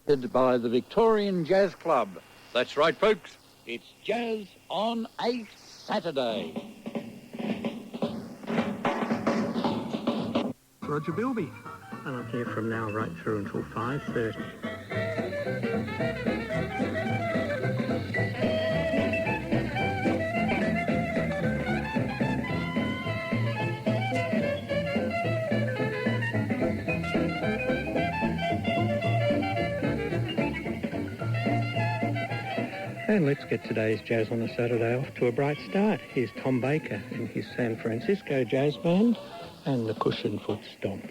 By the Victorian Jazz Club. That's right, folks. It's Jazz on a Saturday. Roger Bilby, and I'm here from now right through until 5:30. And let's get today's Jazz on a Saturday off to a bright start. Here's Tom Baker and his San Francisco Jazz Band and the Cushion Foot Stomp.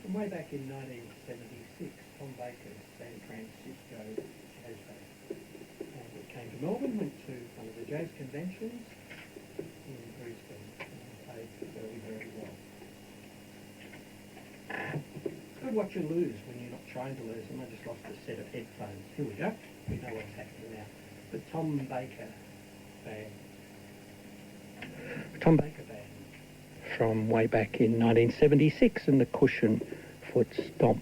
Way back in 1976, Tom Baker's San Francisco Jazz Band. And it came to Melbourne, went to one of the jazz conventions in Brisbane, and played very, very well. It's good what you lose when you're not trying to lose them. I just lost a set of headphones. Here we go. We know what's happening now. The Tom Baker Band. Tom Baker Band from way back in 1976 and the Cushion Foot Stomp.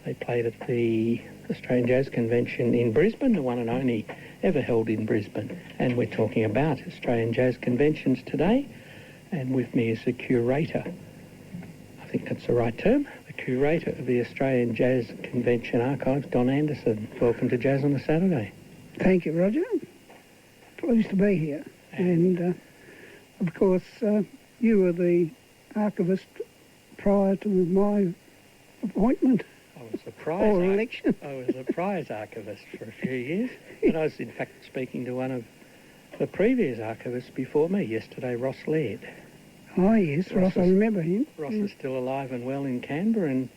They played at the Australian Jazz Convention in Brisbane, the one and only ever held in Brisbane. And we're talking about Australian Jazz Conventions today. And with me is the curator, I think that's the right term, the curator of the Australian Jazz Convention Archives, Don Anderson. Welcome to Jazz on a Saturday. Thank you, Roger. Pleased to be here. And, of course, you were the archivist prior to my appointment. I was a prize or election. I was a prize archivist for a few years. And I was, in fact, speaking to one of the previous archivists before me yesterday, Ross Laird. Oh, yes, Ross, I remember him. Ross is still alive and well in Canberra and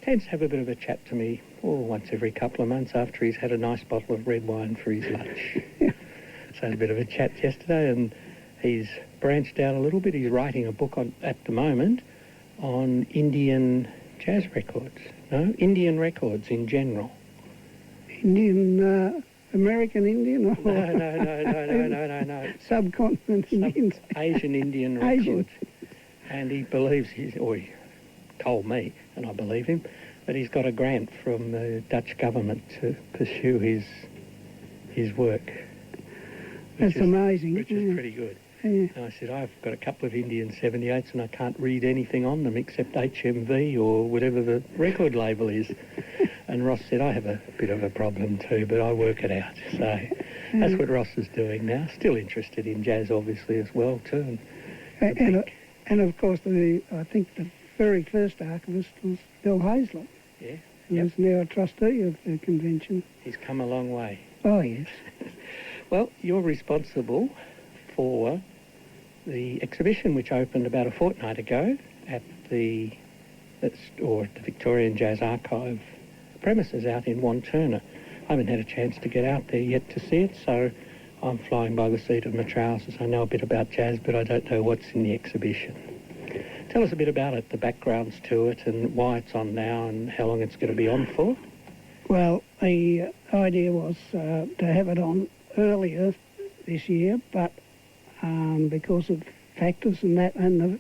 tends to have a bit of a chat to me once every couple of months after he's had a nice bottle of red wine for his lunch. So had a bit of a chat yesterday, and he's branched out a little bit. He's writing a book at the moment on Indian jazz records. No, Indian records in general. Indian, American Indian? Or No. Subcontinent Indians. Asian Indian records. And he believes he told me, and I believe him, that he's got a grant from the Dutch government to pursue his work. That's amazing. Which is pretty good. Yeah. And I said, I've got a couple of Indian 78s and I can't read anything on them except HMV or whatever the record label is. And Ross said, I have a bit of a problem too, but I work it out. So that's what Ross is doing now. Still interested in jazz, obviously, as well, too. And of course, I think the very first archivist was Bill Hazlett. Yeah. Who is now a trustee of the convention. He's come a long way. Oh, yes. Well, you're responsible for the exhibition which opened about a fortnight ago at the Victorian Jazz Archive premises out in Wantirna. I haven't had a chance to get out there yet to see it, so I'm flying by the seat of my trousers. I know a bit about jazz, but I don't know what's in the exhibition. Tell us a bit about it, the backgrounds to it, and why it's on now and how long it's going to be on for. Well, the idea was to have it on earlier this year, but because of factors and that,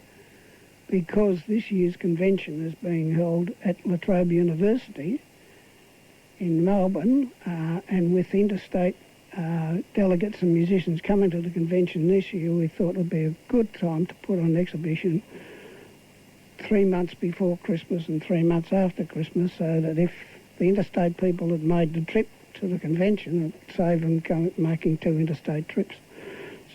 because this year's convention is being held at La Trobe University in Melbourne, and with interstate delegates and musicians coming to the convention this year, we thought it would be a good time to put on an exhibition 3 months before Christmas and 3 months after Christmas, so that if the interstate people had made the trip to the convention, it saved them making 2 interstate trips.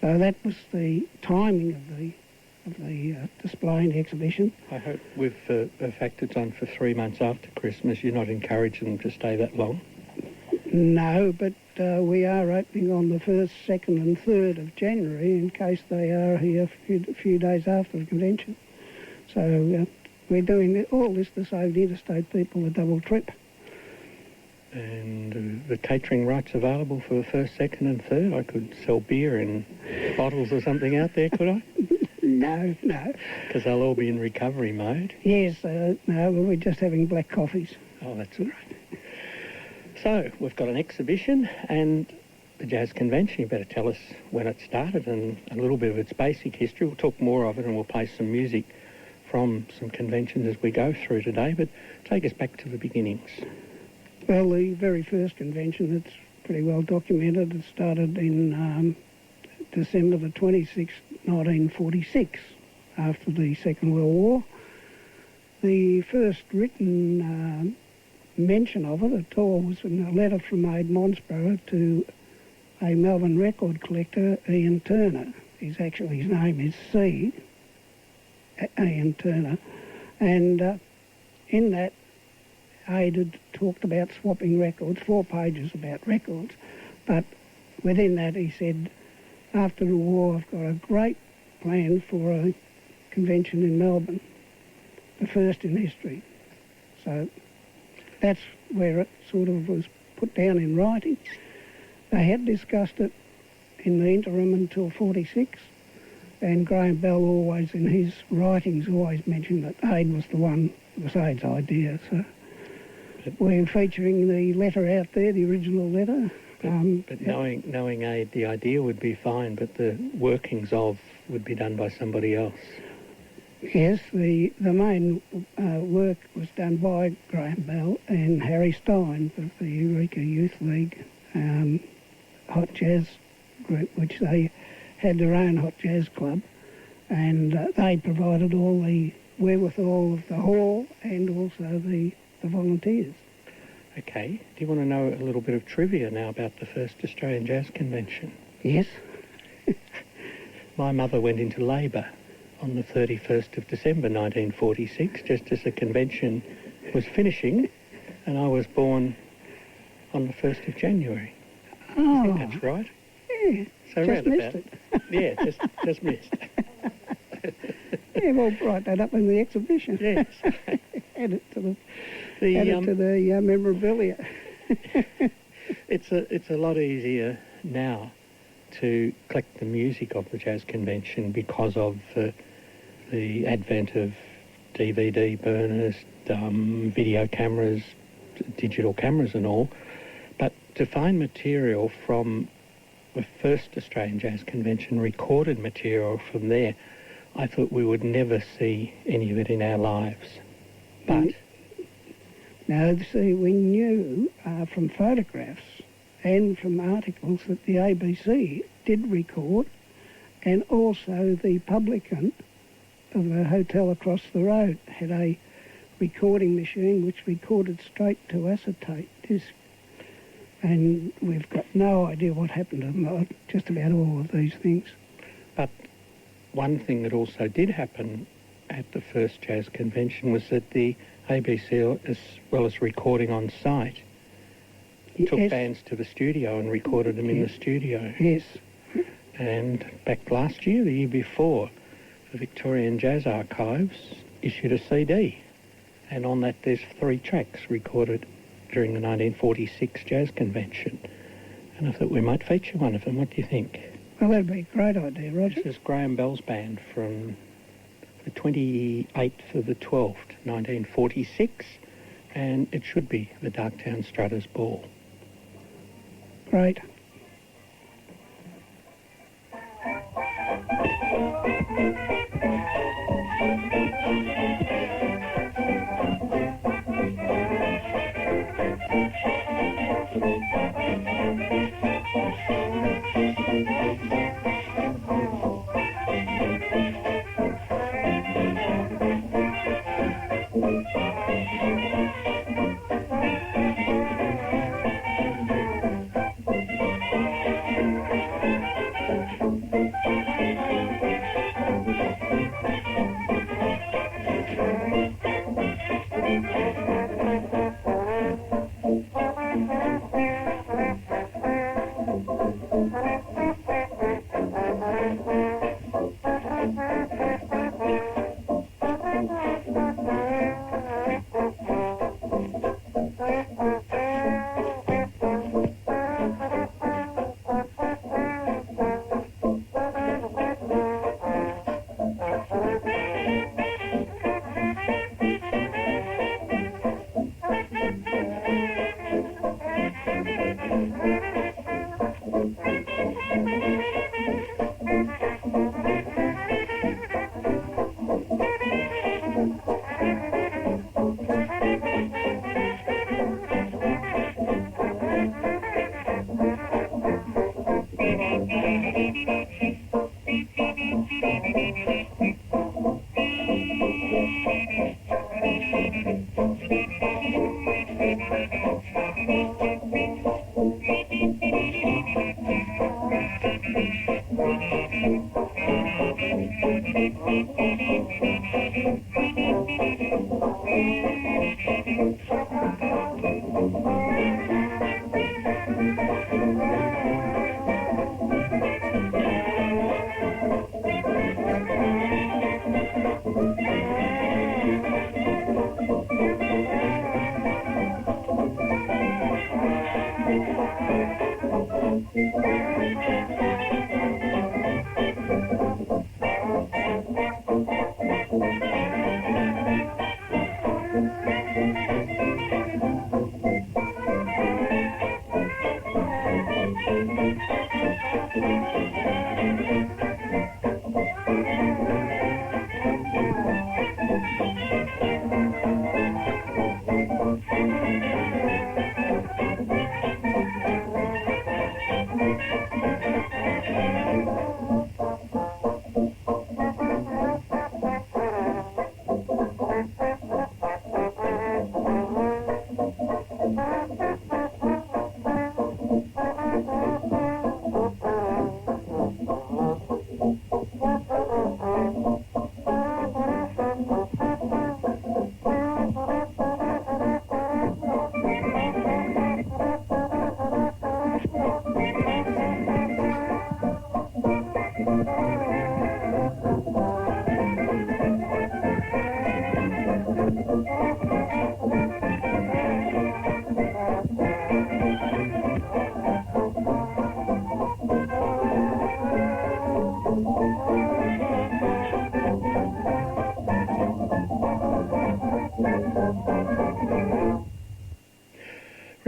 So that was the timing of the display and the exhibition. I hope with the fact it's on for 3 months after Christmas, you're not encouraging them to stay that long. No, but we are opening on the 1st, 2nd and 3rd of January in case they are here a few days after the convention. So we're doing all this to save the interstate people a double trip. And the catering rights available for the 1st, 2nd and 3rd? I could sell beer in bottles or something out there, could I? No. Because they'll all be in recovery mode. Yes, no, we're just having black coffees. Oh, that's great. So, we've got an exhibition and the Jazz Convention. You better tell us when it started and a little bit of its basic history. We'll talk more of it and we'll play some music from some conventions as we go through today, but take us back to the beginnings. Well, the very first convention, it's pretty well documented. It started in December the 26th, 1946, after the Second World War. The first written mention of it at all was in a letter from Abe Monsborough to a Melbourne record collector, Ian Turner. His name is C. Ian Turner. And in that, Abe had talked about swapping records, 4 pages about records, but within that he said, after the war I've got a great plan for a convention in Melbourne, the first in history. So that's where it sort of was put down in writing. They had discussed it in the interim until 46, and Graham Bell always, in his writings, always mentioned that Abe was the one, it was Abe's idea, so we're featuring the letter out there, the original letter. But knowing Abe, the idea would be fine, but the workings of would be done by somebody else. Yes, the main work was done by Graham Bell and Harry Stein of the Eureka Youth League Hot Jazz group, which they had their own hot jazz club, and they provided all the wherewithal of the hall and also the volunteers. Okay. Do you want to know a little bit of trivia now about the first Australian Jazz Convention? Yes. My mother went into labour on the 31st of December 1946, just as the convention was finishing, and I was born on the 1st of January. Oh. I think that's right. Yeah. So just missed it. Yeah, just missed. Yeah, we'll write that up in the exhibition. Yes. add it to The, the memorabilia. it's a lot easier now to collect the music of the jazz convention because of the advent of DVD burners, video cameras, digital cameras and all. But to find material from the first Australian Jazz Convention, recorded material from there, I thought we would never see any of it in our lives. But Now, see, we knew from photographs and from articles that the ABC did record, and also the publican of the hotel across the road had a recording machine which recorded straight to acetate disc. And we've got no idea what happened to them, just about all of these things. But one thing that also did happen at the first jazz convention was that the ABC, as well as recording on site, took Yes. bands to the studio and recorded them in the studio. Yes. And back last year, the year before, the Victorian Jazz Archives issued a CD. And on that there's 3 tracks recorded during the 1946 Jazz Convention. And I thought we might feature one of them. What do you think? Well, that'd be a great idea, Roger. This is Graham Bell's band from the 28th of the 12th, 1946, and it should be the Darktown Strutters Ball. Great.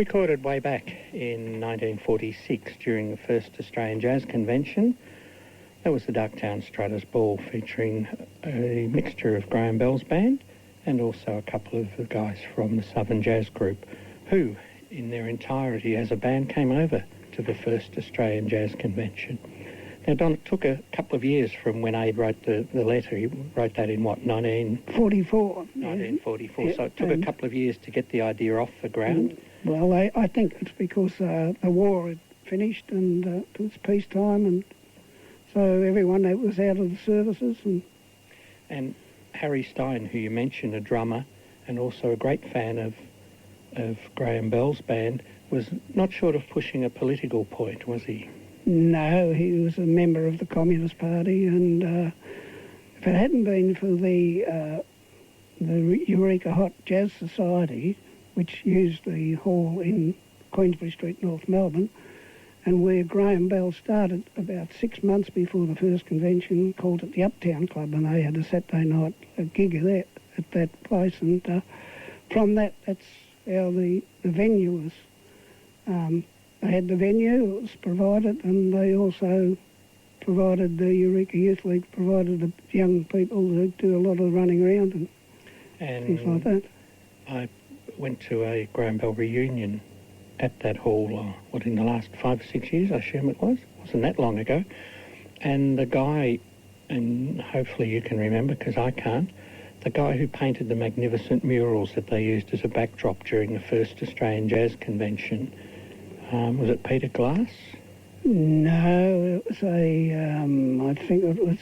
recorded way back in 1946 during the first Australian Jazz Convention. That was the Darktown Strutters Ball, featuring a mixture of Graham Bell's band and also a couple of the guys from the Southern Jazz Group, who, in their entirety as a band, came over to the first Australian Jazz Convention. Now, Don, it took a couple of years from when Abe wrote the letter. He wrote that in, 1944. 1944. Yeah, so it took a couple of years to get the idea off the ground. Well, I think it's because the war had finished and it was peacetime, and so everyone that was out of the services. And Harry Stein, who you mentioned, a drummer and also a great fan of Graham Bell's band, was not short of pushing a political point, was he? No, he was a member of the Communist Party, and if it hadn't been for the Eureka Hot Jazz Society, which used the hall in Queensbury Street, North Melbourne, and where Graham Bell started about 6 months before the first convention, called it the Uptown Club, and they had a Saturday night gig at that place, and from that's how the venue was. They had the venue, it was provided, and they also provided, the Eureka Youth League provided the young people who do a lot of running around and things like that. I went to a Graham Bell reunion at that hall, in the last 5 or 6 years, I assume it was. It wasn't that long ago. And the guy, and hopefully you can remember because I can't, the guy who painted the magnificent murals that they used as a backdrop during the first Australian Jazz Convention, was it Peter Glass? No, it was I think it was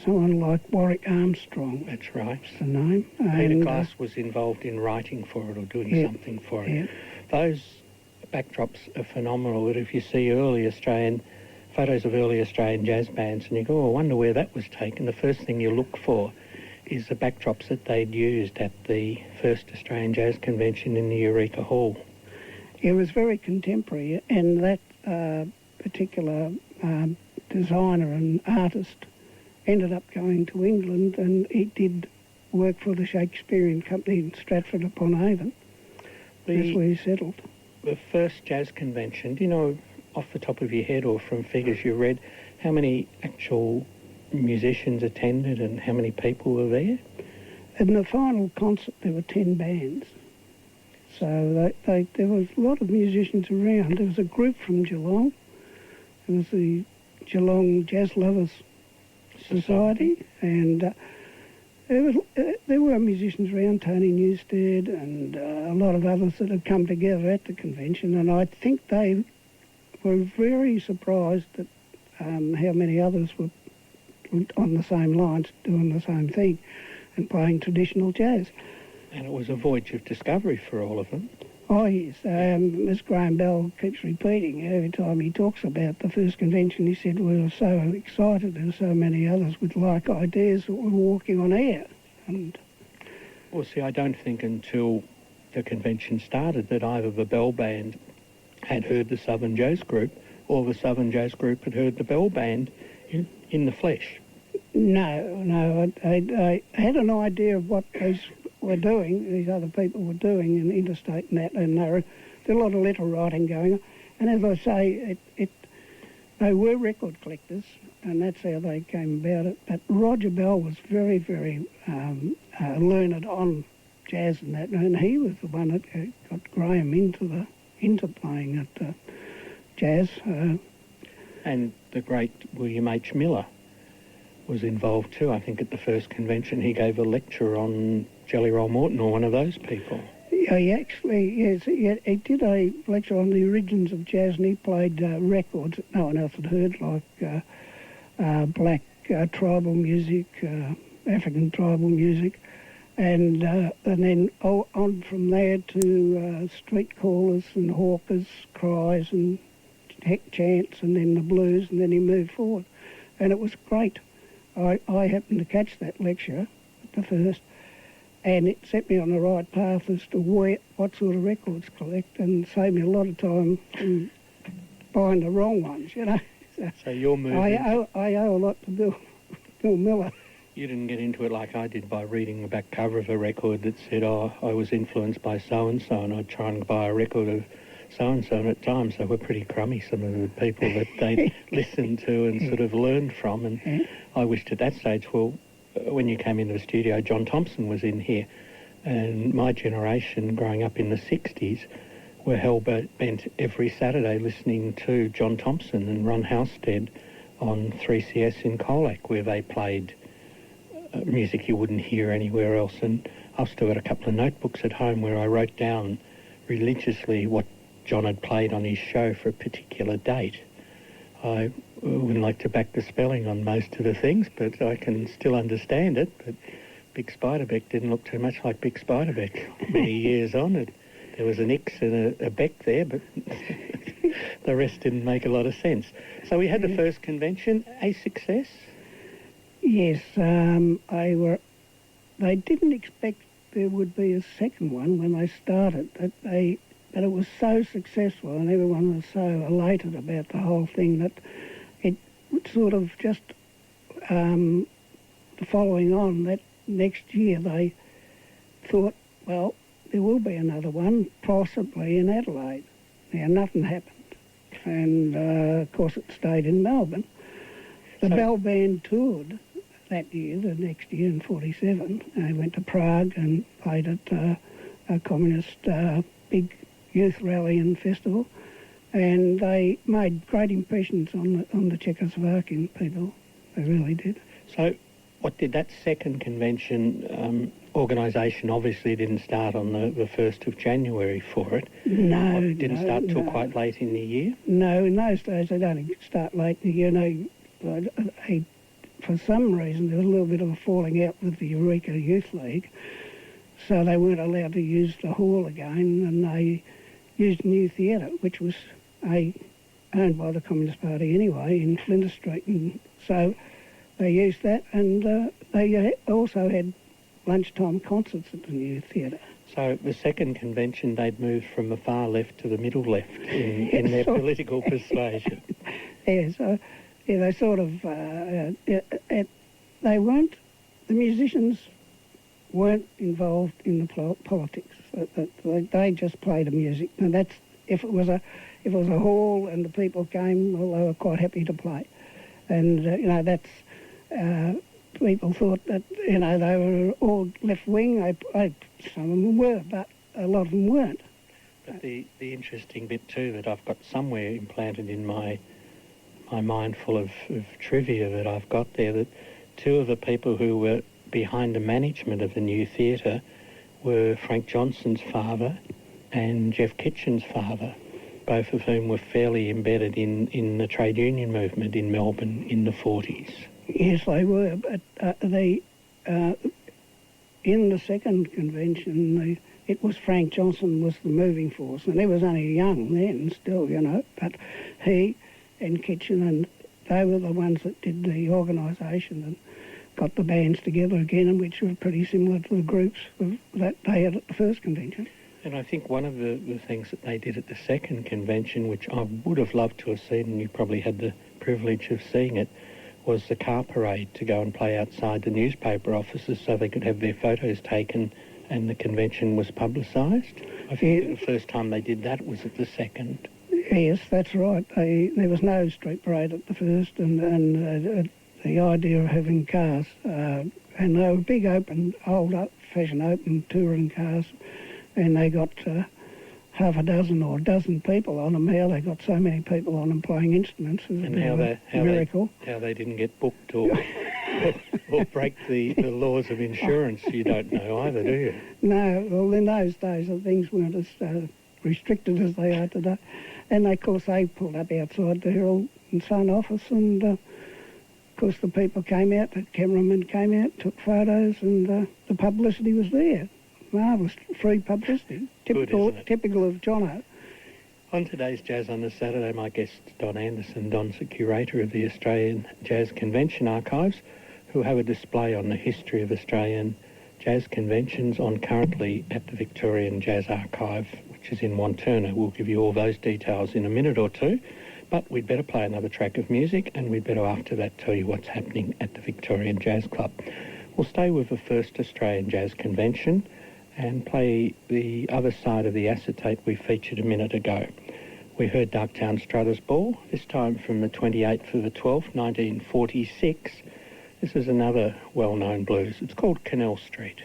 someone like Warwick Armstrong. That's right. That's the name. Peter Glass was involved in writing for it or doing something for it. Yeah. Those backdrops are phenomenal. That if you see photos of early Australian jazz bands and you go, I wonder where that was taken, the first thing you look for is the backdrops that they'd used at the first Australian Jazz Convention in the Eureka Hall. It was very contemporary, and that particular designer and artist ended up going to England, and he did work for the Shakespearean Company in Stratford-upon-Avon. That's where he settled. The first jazz convention, do you know off the top of your head or from figures you read how many actual musicians attended and how many people were there? In the final concert there were 10 bands. So there was a lot of musicians around. There was a group from Geelong. It was the Geelong Jazz Lovers Society, and there were musicians around, Tony Newstead and a lot of others that had come together at the convention, and I think they were very surprised at how many others were on the same lines, doing the same thing and playing traditional jazz. And it was a voyage of discovery for all of them. Oh, yes. Miss Graham Bell keeps repeating every time he talks about the first convention. He said we were so excited. There were so many others with like ideas that were walking on air. And well, see, I don't think until the convention started that either the Bell Band had heard the Southern Jazz Group or the Southern Jazz Group had heard the Bell Band in the flesh. No. I had an idea of what these other people were doing in interstate and that, and there was a lot of letter writing going on. And as I say, they were record collectors, and that's how they came about it. But Roger Bell was very, very learned on jazz and that, and he was the one that got Graham into playing at jazz. And the great William H. Miller was involved too. I think at the first convention he gave a lecture on Jelly Roll Morton or one of those people. Yeah, he did a lecture on the origins of jazz, and he played records that no one else had heard, like black tribal music, African tribal music, and then on from there to street callers and hawkers, cries and chants, and then the blues, and then he moved forward, and it was great. I happened to catch that lecture at the first, and it set me on the right path as to what sort of records collect, and saved me a lot of time from buying the wrong ones, you know. So you're moving. I owe a lot to Bill Miller. You didn't get into it like I did by reading the back cover of a record that said, oh, I was influenced by so-and-so, and I'd try and buy a record of so-and-so, and at times they were pretty crummy, some of the people that they'd listened to and sort of learned from. And I wished at that stage, well, when you came into the studio, John Thompson was in here, and my generation growing up in the 60s were hell-bent every Saturday listening to John Thompson and Ron Halstead on 3CS in Colac, where they played music you wouldn't hear anywhere else. And I've still got a couple of notebooks at home where I wrote down religiously what John had played on his show for a particular date. I wouldn't like to back the spelling on most of the things, but I can still understand it. But Big Spiderbeck didn't look too much like Big Spiderbeck many years on. There was an X and a Beck there, but the rest didn't make a lot of sense. So we had the first convention, a success? Yes, they didn't expect there would be a second one when they started, but it was so successful and everyone was so elated about the whole thing that it sort of just, the following on, that next year they thought, well, there will be another one, possibly in Adelaide. Now, nothing happened. And, of course, it stayed in Melbourne. The Bell Band toured that year, the next year in 47. They went to Prague and played at a communist big youth rally and festival. And they made great impressions on the Czechoslovakian people. They really did. So what did that second convention... organisation obviously didn't start on the 1st of January for it. No, it didn't start till quite late in the year? No, in those days they don't start late in the year. For some reason there was a little bit of a falling out with the Eureka Youth League, so they weren't allowed to use the hall again, and they used New Theatre, which was owned by the Communist Party anyway, in Flinders Street, and so they used that, and they also had lunchtime concerts at the New Theatre. So the second convention, they'd moved from the far left to the middle left in their political persuasion. Yeah, so they sort of, they weren't, the musicians weren't involved in the politics. They just played the music, and that's, if it was a hall and the people came, well, they were quite happy to play. And, that's... people thought that, they were all left-wing. Some of them were, but a lot of them weren't. But the interesting bit too that I've got somewhere implanted in my mind full of trivia that I've got there, that two of the people who were behind the management of the New Theatre were Frank Johnson's father and Jeff Kitchen's father, both of whom were fairly embedded in the trade union movement in Melbourne in the 40s. Yes, they were, but in the second convention, it was Frank Johnson was the moving force, and he was only young then still, but he and Kitchen, and they were the ones that did the organisation and got the bands together again, which were pretty similar to the groups that they had at the first convention. And I think one of the things that they did at the second convention, which I would have loved to have seen, and you probably had the privilege of seeing it, was the car parade to go and play outside the newspaper offices so they could have their photos taken and the convention was publicised. I think the first time they did that was at the second. Yes, that's right. There was no street parade at the first, and the idea of having cars, and they were big old-fashioned open touring cars, and they got half a dozen or a dozen people on them. How they got so many people on them playing instruments is a miracle. How they didn't get booked or break the laws of insurance, you don't know either, do you? No, well, in those days things weren't as restricted as they are today. And of course they pulled up outside the Herald and Sun office, and of course the people came out, the cameramen came out, took photos, and the publicity was there. Marvellous, free publicity. Typical of Jono. On today's Jazz on the Saturday, my guest, Don Anderson. Don's the curator of the Australian Jazz Convention Archives, who have a display on the history of Australian jazz conventions on currently at the Victorian Jazz Archive, which is in Wantirna. We'll give you all those details in a minute or two. But we'd better play another track of music, and we'd better after that tell you what's happening at the Victorian Jazz Club. We'll stay with the first Australian Jazz Convention and play the other side of the acetate we featured a minute ago. We heard Darktown Strutters Ball, this time from the 28th of the 12th, 1946. This is another well-known blues. It's called Canal Street.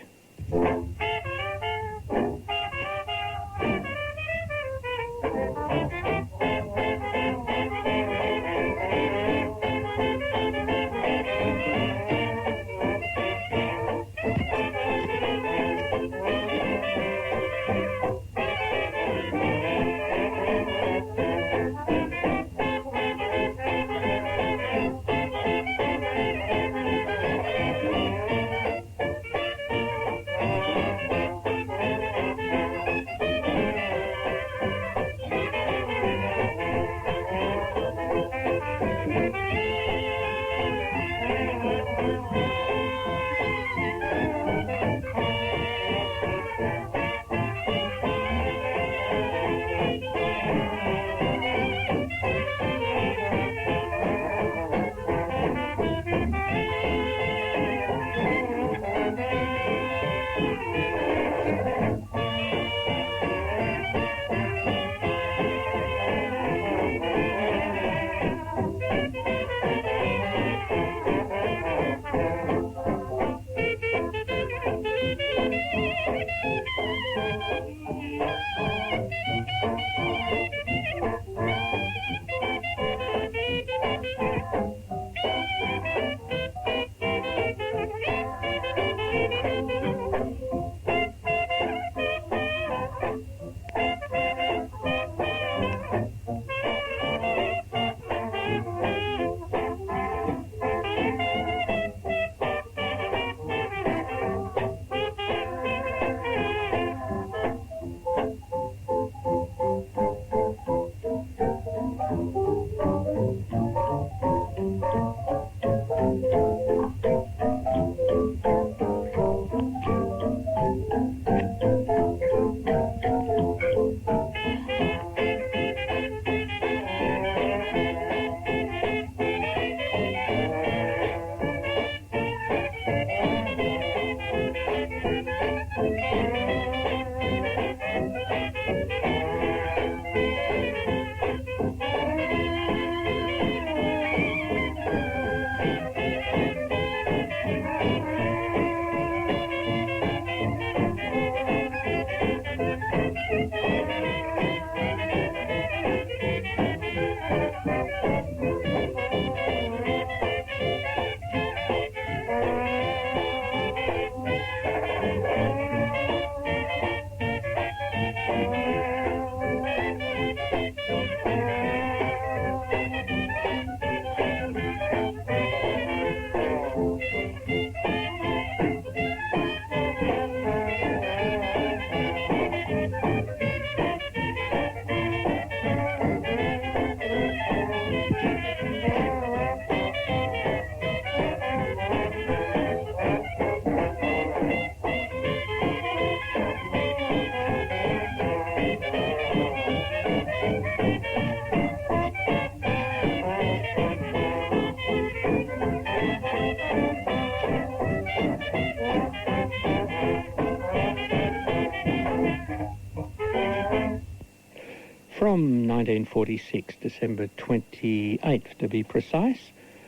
From 1946, December 28th to be precise,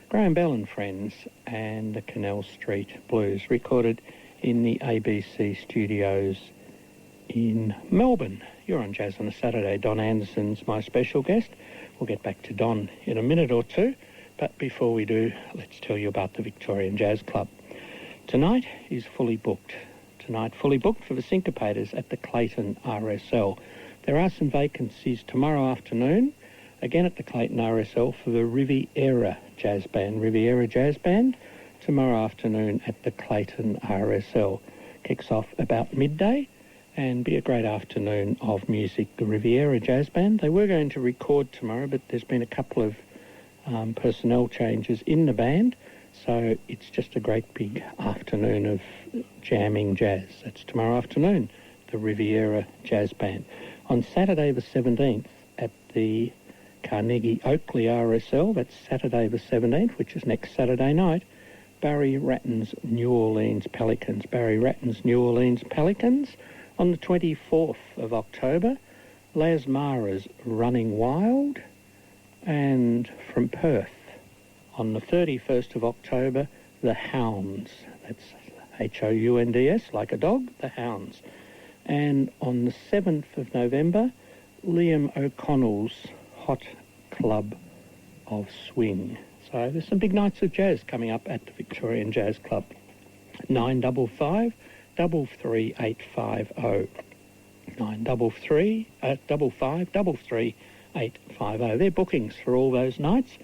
Graham Bell and Friends and the Canal Street Blues, recorded in the ABC studios in Melbourne. You're on Jazz on a Saturday. Don Anderson's my special guest. We'll get back to Don in a minute or two, but before we do, let's tell you about the Victorian Jazz Club. Tonight is fully booked. Tonight, fully booked for the Syncopators at the Clayton RSL. There are some vacancies tomorrow afternoon, again at the Clayton RSL for the Riviera Jazz Band. Riviera Jazz Band, tomorrow afternoon at the Clayton RSL. Kicks off about midday and be a great afternoon of music. The Riviera Jazz Band, they were going to record tomorrow, but there's been a couple of personnel changes in the band, so it's just a great big afternoon of jamming jazz. That's tomorrow afternoon, the Riviera Jazz Band. On Saturday the 17th at the Carnegie Oakley RSL, that's Saturday the 17th, which is next Saturday night. Barry Ratton's New Orleans Pelicans. Barry Ratton's New Orleans Pelicans. On the 24th of October, Las Mara's Running Wild. And from Perth, on the 31st of October, the Hounds. That's Hounds, like a dog, the Hounds. And on the 7th of November, Liam O'Connell's Hot Club of Swing. So there's some big nights of jazz coming up at the Victorian Jazz Club. 955 33850. 933 55 33850. They're bookings for all those nights.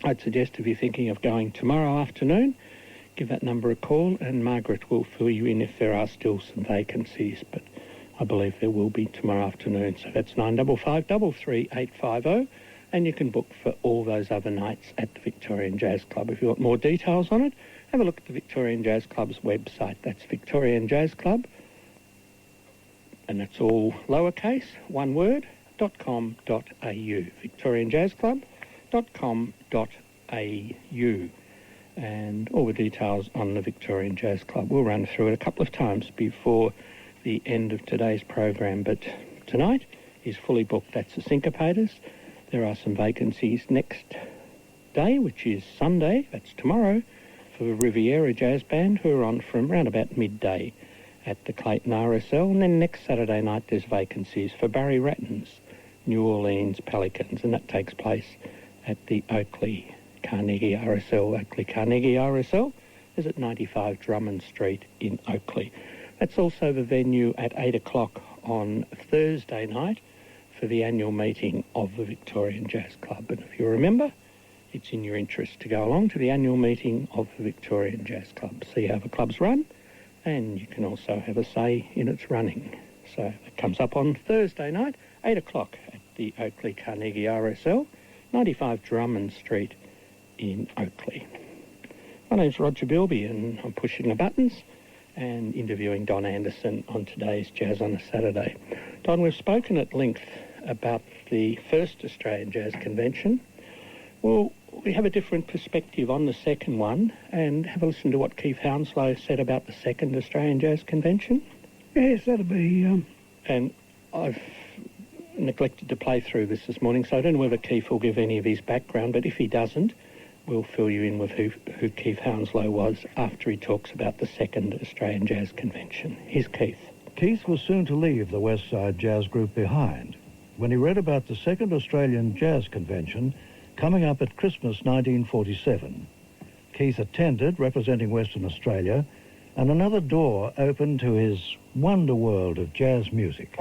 I'd suggest if you're thinking of going tomorrow afternoon, give that number a call and Margaret will fill you in if there are still some vacancies, but I believe there will be tomorrow afternoon. So that's 955 33850, and you can book for all those other nights at the Victorian Jazz Club. If you want more details on it, have a look at the Victorian Jazz Club's website. That's Victorian Jazz Club, and that's all lowercase, one word, .com.au. victorianjazzclub.com.au. And all the details on the Victorian Jazz Club. We'll run through it a couple of times before the end of today's program, but tonight is fully booked. That's the Syncopators. There are some vacancies next day, which is Sunday, that's tomorrow, for the Riviera Jazz Band, who are on from around about midday at the Clayton RSL. And then next Saturday night there's vacancies for Barry Ratton's New Orleans Pelicans, and that takes place at the Oakley Carnegie RSL. Oakley Carnegie RSL is at 95 Drummond Street in Oakley. That's also the venue at 8 o'clock on Thursday night for the annual meeting of the Victorian Jazz Club. And if you remember, it's in your interest to go along to the annual meeting of the Victorian Jazz Club, see how the club's run, and you can also have a say in its running. So it comes up on Thursday night, 8 o'clock at the Oakley Carnegie RSL, 95 Drummond Street in Oakley. My name's Roger Bilby and I'm pushing the buttons and interviewing Don Anderson on today's Jazz on a Saturday. Don, we've spoken at length about the first Australian Jazz Convention. Well, we have a different perspective on the second one, and have a listen to what Keith Hounslow said about the second Australian Jazz Convention. Yes, that'll be... And I've neglected to play through this morning, so I don't know whether Keith will give any of his background, but if he doesn't, we'll fill you in with who Keith Hounslow was after he talks about the second Australian Jazz Convention. Here's Keith. Keith was soon to leave the West Side Jazz Group behind when he read about the second Australian Jazz Convention coming up at Christmas 1947. Keith attended, representing Western Australia, and another door opened to his wonder world of jazz music.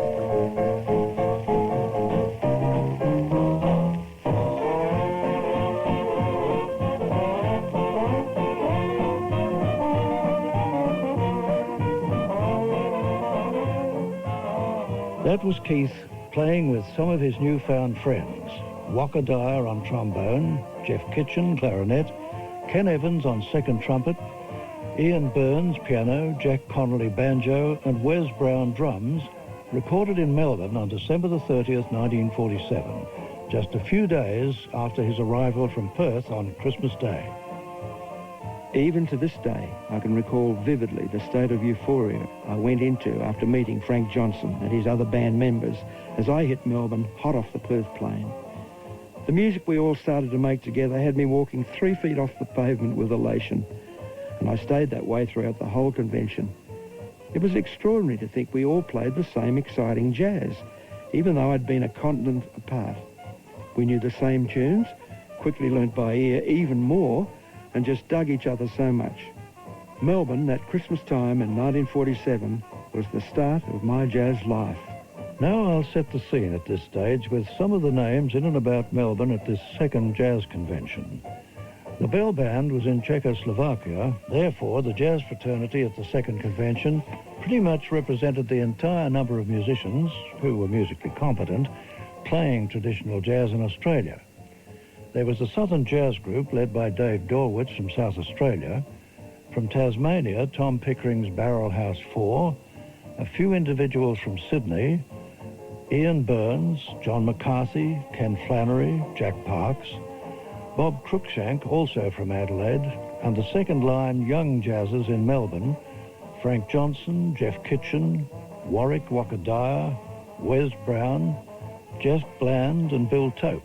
That was Keith playing with some of his newfound friends. Walker Dyer on trombone, Jeff Kitchen clarinet, Ken Evans on second trumpet, Ian Burns piano, Jack Connolly banjo, and Wes Brown drums, recorded in Melbourne on December the 30th, 1947, just a few days after his arrival from Perth on Christmas Day. Even to this day, I can recall vividly the state of euphoria I went into after meeting Frank Johnson and his other band members as I hit Melbourne hot off the Perth plane. The music we all started to make together had me walking 3 feet off the pavement with elation, and I stayed that way throughout the whole convention. It was extraordinary to think we all played the same exciting jazz, even though I'd been a continent apart. We knew the same tunes, quickly learnt by ear even more, and just dug each other so much. Melbourne, that Christmas time in 1947, was the start of my jazz life. Now I'll set the scene at this stage with some of the names in and about Melbourne at this second jazz convention. The Bell Band was in Czechoslovakia, therefore the jazz fraternity at the second convention pretty much represented the entire number of musicians who were musically competent playing traditional jazz in Australia. There was the Southern Jazz Group led by Dave Dorwitz from South Australia. From Tasmania, Tom Pickering's Barrel House 4, a few individuals from Sydney, Ian Burns, John McCarthy, Ken Flannery, Jack Parks, Bob Cruikshank, also from Adelaide, and the second-line young jazzers in Melbourne, Frank Johnson, Jeff Kitchen, Warwick Wakadaya, Wes Brown, Jeff Bland and Bill Tope.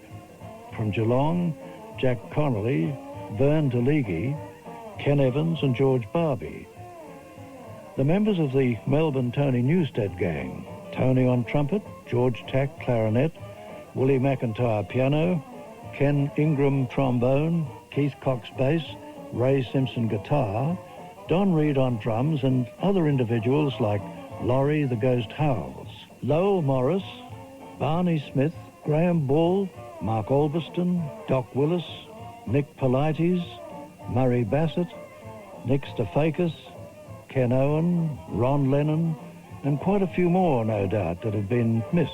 From Geelong, Jack Connolly, Vern DeLeagy, Ken Evans and George Barbie. The members of the Melbourne Tony Newstead Gang, Tony on trumpet, George Tack clarinet, Willie McIntyre piano, Ken Ingram trombone, Keith Cox bass, Ray Simpson guitar, Don Reed on drums and other individuals like Laurie the Ghost Howells, Lowell Morris, Barney Smith, Graham Ball, Mark Albiston, Doc Willis, Nick Polites, Murray Bassett, Nick Stafakis, Ken Owen, Ron Lennon, and quite a few more, no doubt, that have been missed.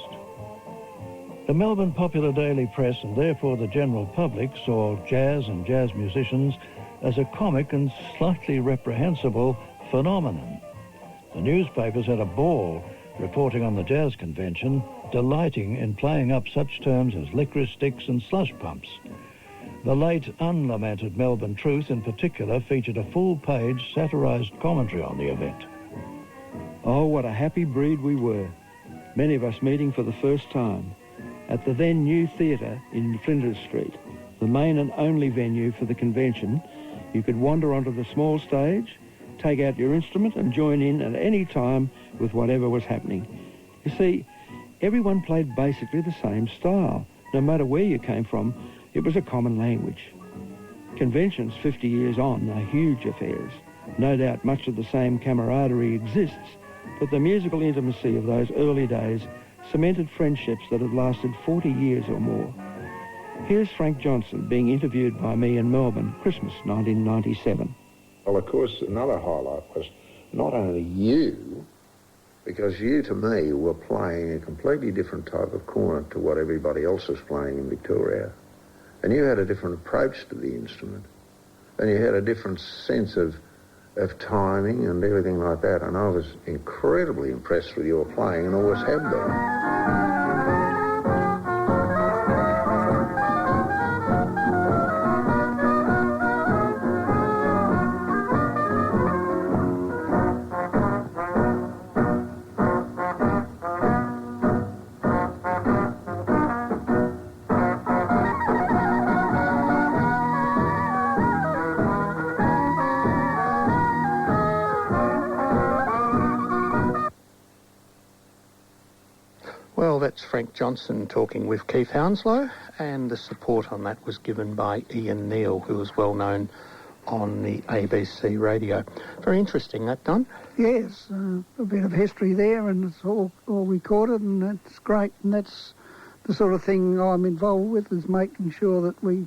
The Melbourne Popular Daily Press, and therefore the general public, saw jazz and jazz musicians as a comic and slightly reprehensible phenomenon. The newspapers had a ball reporting on the jazz convention, delighting in playing up such terms as licorice sticks and slush pumps. The late unlamented Melbourne Truth in particular featured a full-page satirised commentary on the event. Oh, what a happy breed we were, many of us meeting for the first time at the then new theatre in Flinders Street, the main and only venue for the convention. You could wander onto the small stage, take out your instrument and join in at any time with whatever was happening. You see, everyone played basically the same style. No matter where you came from, it was a common language. Conventions 50 years on are huge affairs. No doubt much of the same camaraderie exists, but the musical intimacy of those early days cemented friendships that have lasted 40 years or more. Here's Frank Johnson being interviewed by me in Melbourne, Christmas 1997. Well, of course, another highlight was not only you, because you, to me, were playing a completely different type of cornet to what everybody else was playing in Victoria. And you had a different approach to the instrument. And you had a different sense of timing and everything like that. And I was incredibly impressed with your playing and always have been. Well, that's Frank Johnson talking with Keith Hounslow, and the support on that was given by Ian Neal, who was well known on the ABC radio. Very interesting, that, Don? Yes, a bit of history there, and it's all recorded, and that's great. And that's the sort of thing I'm involved with, is making sure that we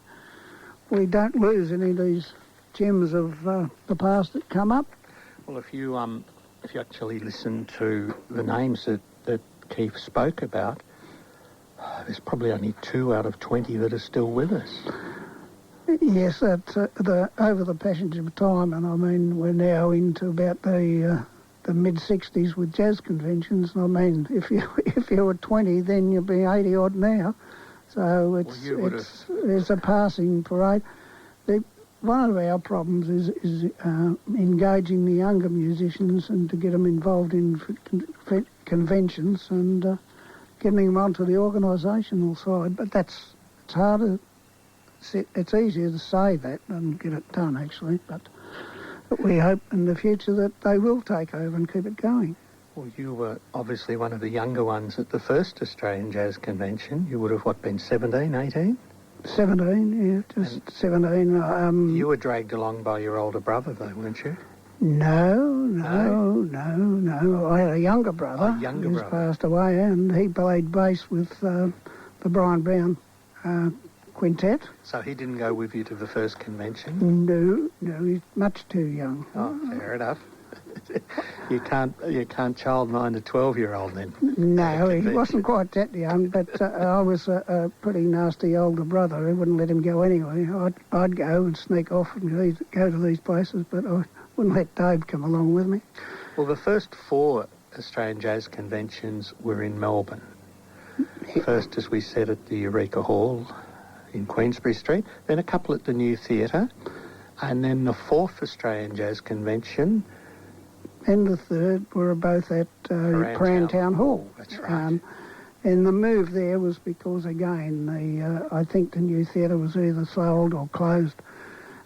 don't lose any of these gems of the past that come up. Well, if you actually listen to the names that Keith spoke about, there's probably only 2 out of 20 that are still with us. Yes, that's over the passage of time, and I mean we're now into about the mid-60s with jazz conventions. And I mean, if you were 20, then you'd be 80 odd now. So it's a passing parade. One of our problems is engaging the younger musicians and to get them involved in conventions and getting them onto the organisational side. But it's harder. It's easier to say that than get it done, actually. But we hope in the future that they will take over and keep it going. Well, you were obviously one of the younger ones at the first Australian Jazz Convention. You would have, been 17, 18? 17, yeah, just 17. You were dragged along by your older brother, though, weren't you? No. I had a younger brother. Who's passed away, and he played bass with the Brian Brown quintet. So he didn't go with you to the first convention? No, he's much too young. Oh, fair enough. You can't childmind a 12-year-old then? No, he wasn't quite that young, but I was a pretty nasty older brother. I wouldn't let him go anyway. I'd go and sneak off and go to these places, but I wouldn't let Dave come along with me. Well, the first 4 Australian Jazz Conventions were in Melbourne. First, as we said, at the Eureka Hall in Queensbury Street, then a couple at the New Theatre, and then the 4th Australian Jazz Convention. And the third were both at Prahran Town Hall. That's right. And the move there was because, again, I think the New Theatre was either sold or closed,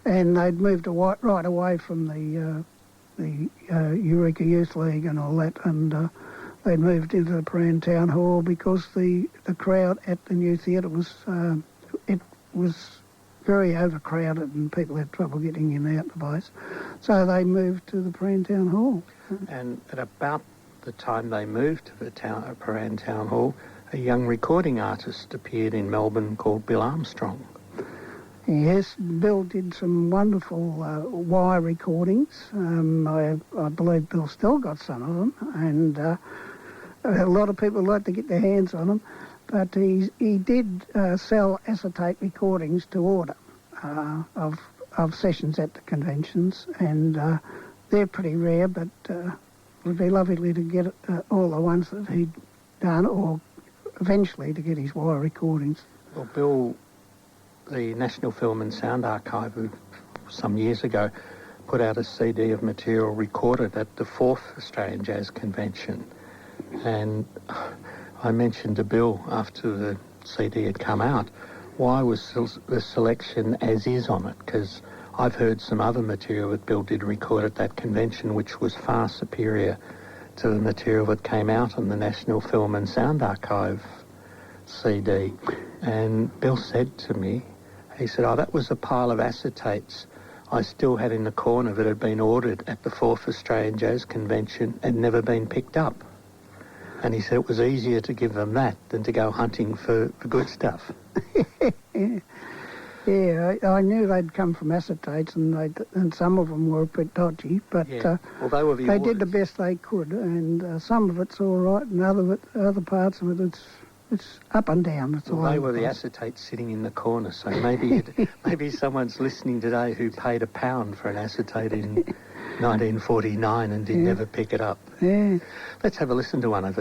and they'd moved right away from the Eureka Youth League and all that, and they'd moved into the Prahran Town Hall because the crowd at the New Theatre was very overcrowded and people had trouble getting in and out the place. So they moved to the Prahran Town Hall. And at about the time they moved to the Prahran Town Hall, a young recording artist appeared in Melbourne called Bill Armstrong. Yes, Bill did some wonderful wire recordings. I believe Bill still got some of them, and a lot of people like to get their hands on them. But he did sell acetate recordings to order of sessions at the conventions, and they're pretty rare, but it would be lovely to get all the ones that he'd done, or eventually to get his wire recordings. Well, Bill, the National Film and Sound Archive, who some years ago put out a CD of material recorded at the 4th Australian Jazz Convention, and I mentioned to Bill after the CD had come out, why was the selection as is on it? Because I've heard some other material that Bill did record at that convention which was far superior to the material that came out on the National Film and Sound Archive CD. And Bill said to me, he said, that was a pile of acetates I still had in the corner that had been ordered at the 4th Australian Jazz Convention and never been picked up. And he said it was easier to give them that than to go hunting for good stuff. Yeah, I knew they'd come from acetates, and some of them were a bit dodgy, but yeah. Well, they did the best they could, and some of it's all right, and other parts of it, it's up and down. It's all they were the acetates sitting in the corner, so maybe someone's listening today who paid £1 for an acetate in 1949 and did never pick it up. Yeah. Let's have a listen to one of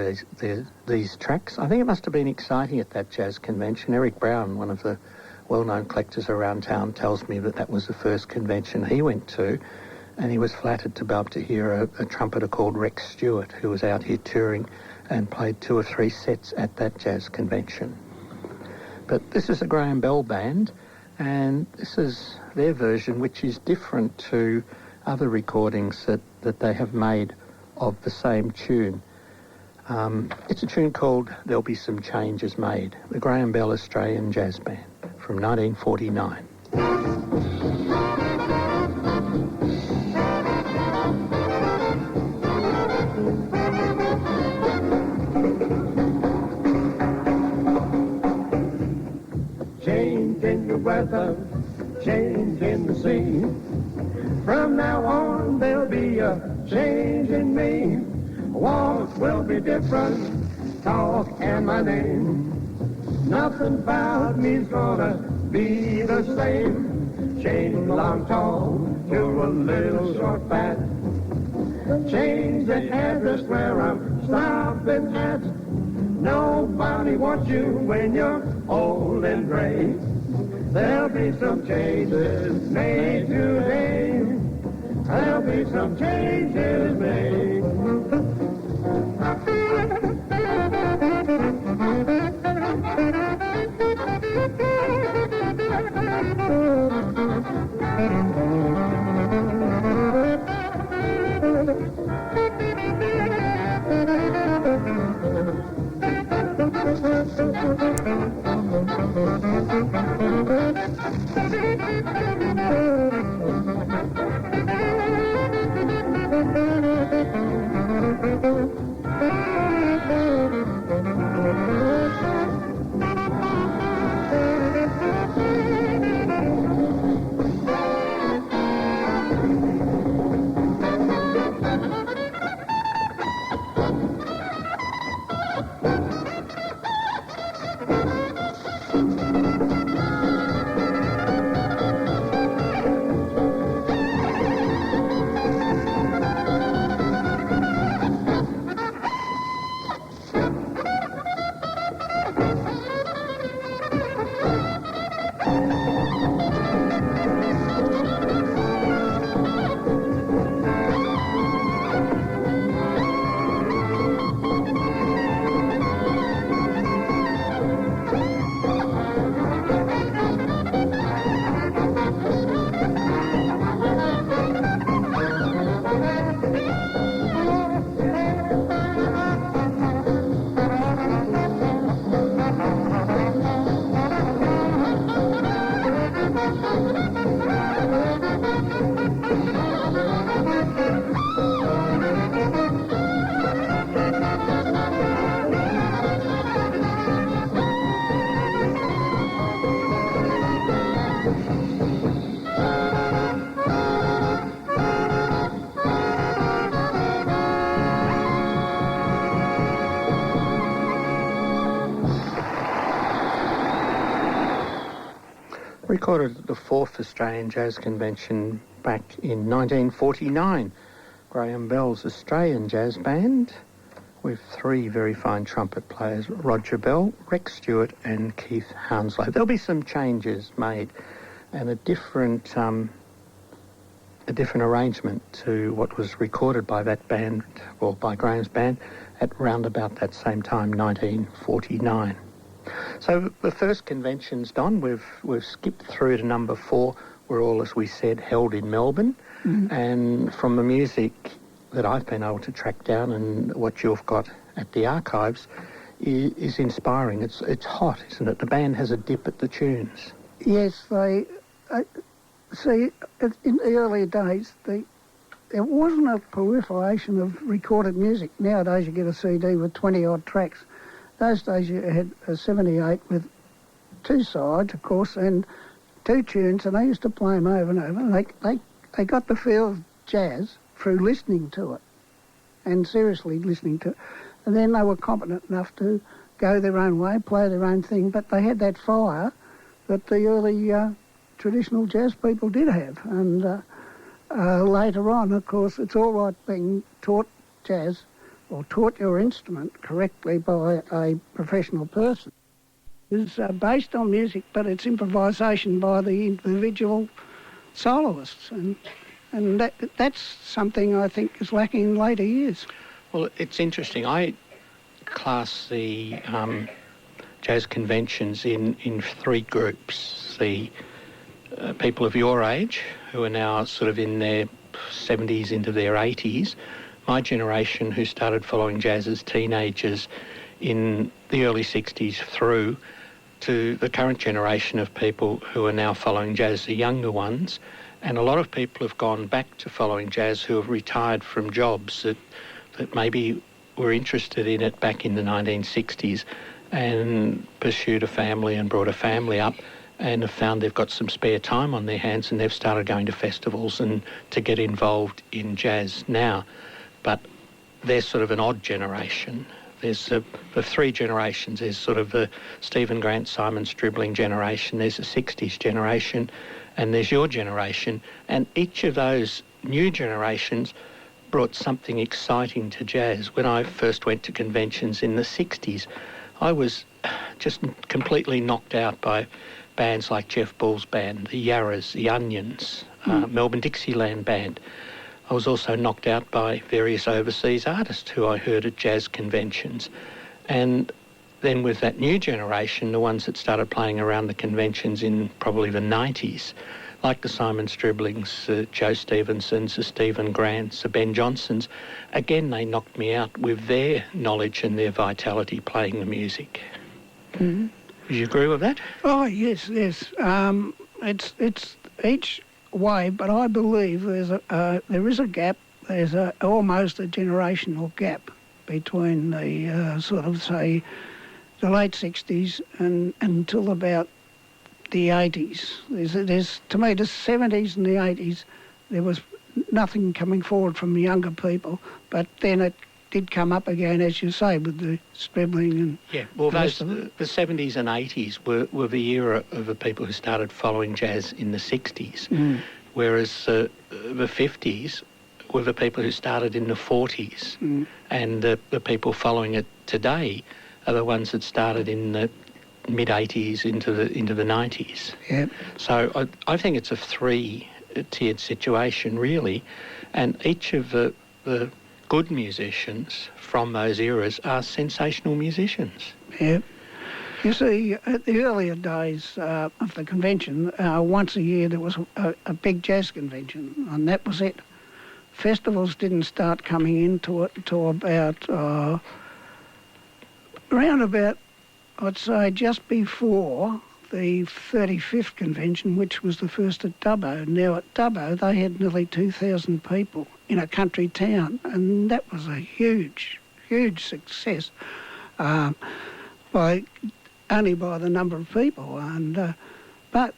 these tracks. I think it must have been exciting at that jazz convention. Eric Brown, one of the well-known collectors around town, tells me that was the first convention he went to, and he was flattered to be able to hear a trumpeter called Rex Stewart, who was out here touring and played 2 or 3 sets at that jazz convention. But this is a Graham Bell band, and this is their version, which is different to other recordings that they have made of the same tune. It's a tune called There'll Be Some Changes Made, the Graham Bell Australian Jazz Band from 1949. Change in the weather, change in the sea. From now on, there'll be a change in me. Walk will be different, talk and my name. Nothing about me's gonna be the same. Change long tall to a little short fat. Change the address where I'm stopping at. Nobody wants you when you're old and gray. There'll be some changes made today. There'll be some changes made. Recorded at the 4th Australian Jazz Convention back in 1949. Graham Bell's Australian Jazz Band with 3 very fine trumpet players, Roger Bell, Rex Stewart and Keith Hounslow. There'll be some changes made and a different arrangement to what was recorded by that band, or by Graham's band, at round about that same time, 1949. So the first convention's done. We've skipped through to number 4. We're all, as we said, held in Melbourne. Mm-hmm. And from the music that I've been able to track down and what you've got at the archives is inspiring. It's hot, isn't it? The band has a dip at the tunes. Yes, they... see, in the earlier days, there wasn't a proliferation of recorded music. Nowadays you get a CD with 20-odd tracks. Those days you had a 78 with 2 sides, of course, and 2 tunes, and they used to play them over and over. And they got the feel of jazz through listening to it, and seriously listening to it. And then they were competent enough to go their own way, play their own thing, but they had that fire that the early traditional jazz people did have. And later on, of course, it's all right being taught jazz or taught your instrument correctly by a professional person. It's based on music, but it's improvisation by the individual soloists, and that's something I think is lacking in later years. Well, it's interesting. I class the jazz conventions in 3 groups. The people of your age, who are now sort of in their 70s into their 80s, my generation who started following jazz as teenagers in the early 60s through to the current generation of people who are now following jazz, the younger ones. And a lot of people have gone back to following jazz who have retired from jobs that maybe were interested in it back in the 1960s and pursued a family and brought a family up and have found they've got some spare time on their hands and they've started going to festivals and to get involved in jazz now. But they're sort of an odd generation. There's the 3 generations. There's sort of the Stephen Grant, Simon Stribling generation. There's the 60s generation, and there's your generation. And each of those new generations brought something exciting to jazz. When I first went to conventions in the 60s, I was just completely knocked out by bands like Jeff Bull's band, the Yarras, the Onions, Melbourne Dixieland Band. I was also knocked out by various overseas artists who I heard at jazz conventions. And then with that new generation, the ones that started playing around the conventions in probably the 90s, like the Simon Striblings, Joe Stevensons, the Stephen Grants, the Ben Johnsons, again, they knocked me out with their knowledge and their vitality playing the music. Mm-hmm. Do you agree with that? Oh, yes. It's each way, but I believe there is a gap. There's almost a generational gap between the sort of, say, the late 60s and until about the 80s. There's to me, the 70s and the 80s, there was nothing coming forward from the younger people, but then it did come up again, as you say, with the Stribling and... Yeah, well, the 70s and 80s were the era of the people who started following jazz in the 60s, whereas the 50s were the people who started in the 40s, and the people following it today are the ones that started in the mid-80s into the 90s. Yeah. So I think it's a 3-tiered situation, really, and each of the good musicians from those eras are sensational musicians. Yeah. You see, at the earlier days of the convention, once a year there was a big jazz convention, and that was it. Festivals didn't start coming into it until about, around about, I'd say, just before the 35th convention, which was the first at Dubbo. Now, at Dubbo, they had nearly 2,000 people in a country town, and that was a huge, huge success only by the number of people. And but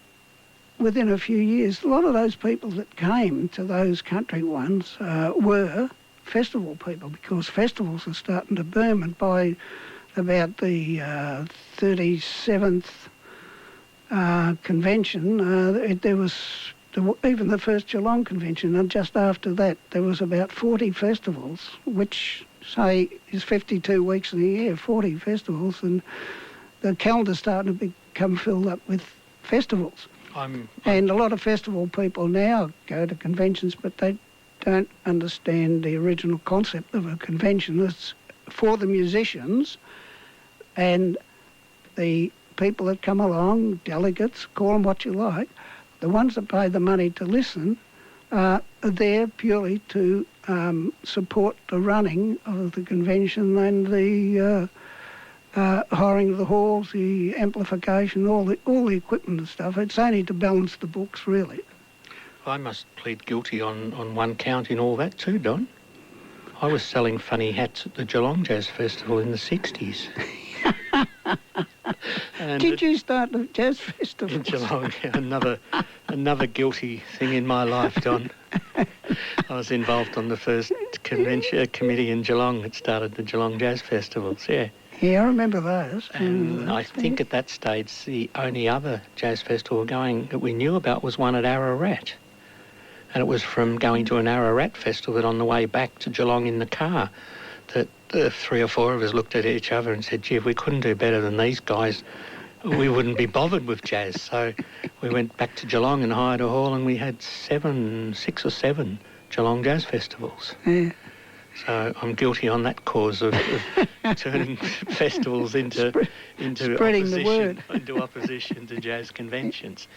within a few years, a lot of those people that came to those country ones were festival people, because festivals are starting to boom, and by about the 37th convention, even the first Geelong convention, and just after that there was about 40 festivals, which, say, is 52 weeks in a year, 40 festivals, and the calendar's starting to become filled up with festivals. And a lot of festival people now go to conventions, but they don't understand the original concept of a convention. It's for the musicians and the people that come along, delegates, call them what you like. The ones that pay the money to listen are there purely to support the running of the convention and the hiring of the halls, the amplification, all the equipment and stuff. It's only to balance the books, really. I must plead guilty on one count in all that too, Don. I was selling funny hats at the Geelong Jazz Festival in the 60s. Did you start the jazz festival? In Geelong, another guilty thing in my life, Don. I was involved on the first committee in Geelong that started the Geelong Jazz Festivals, yeah. Yeah, I remember those. And I think at that stage the only other jazz festival going that we knew about was one at Ararat. And it was from going to an Ararat festival that on the way back to Geelong in the car that the 3 or 4 of us looked at each other and said, gee, if we couldn't do better than these guys, we wouldn't be bothered with jazz. So we went back to Geelong and hired a hall, and we had 6 or 7 Geelong Jazz Festivals. Yeah. So I'm guilty on that cause of turning festivals into spreading the word. into opposition to jazz conventions.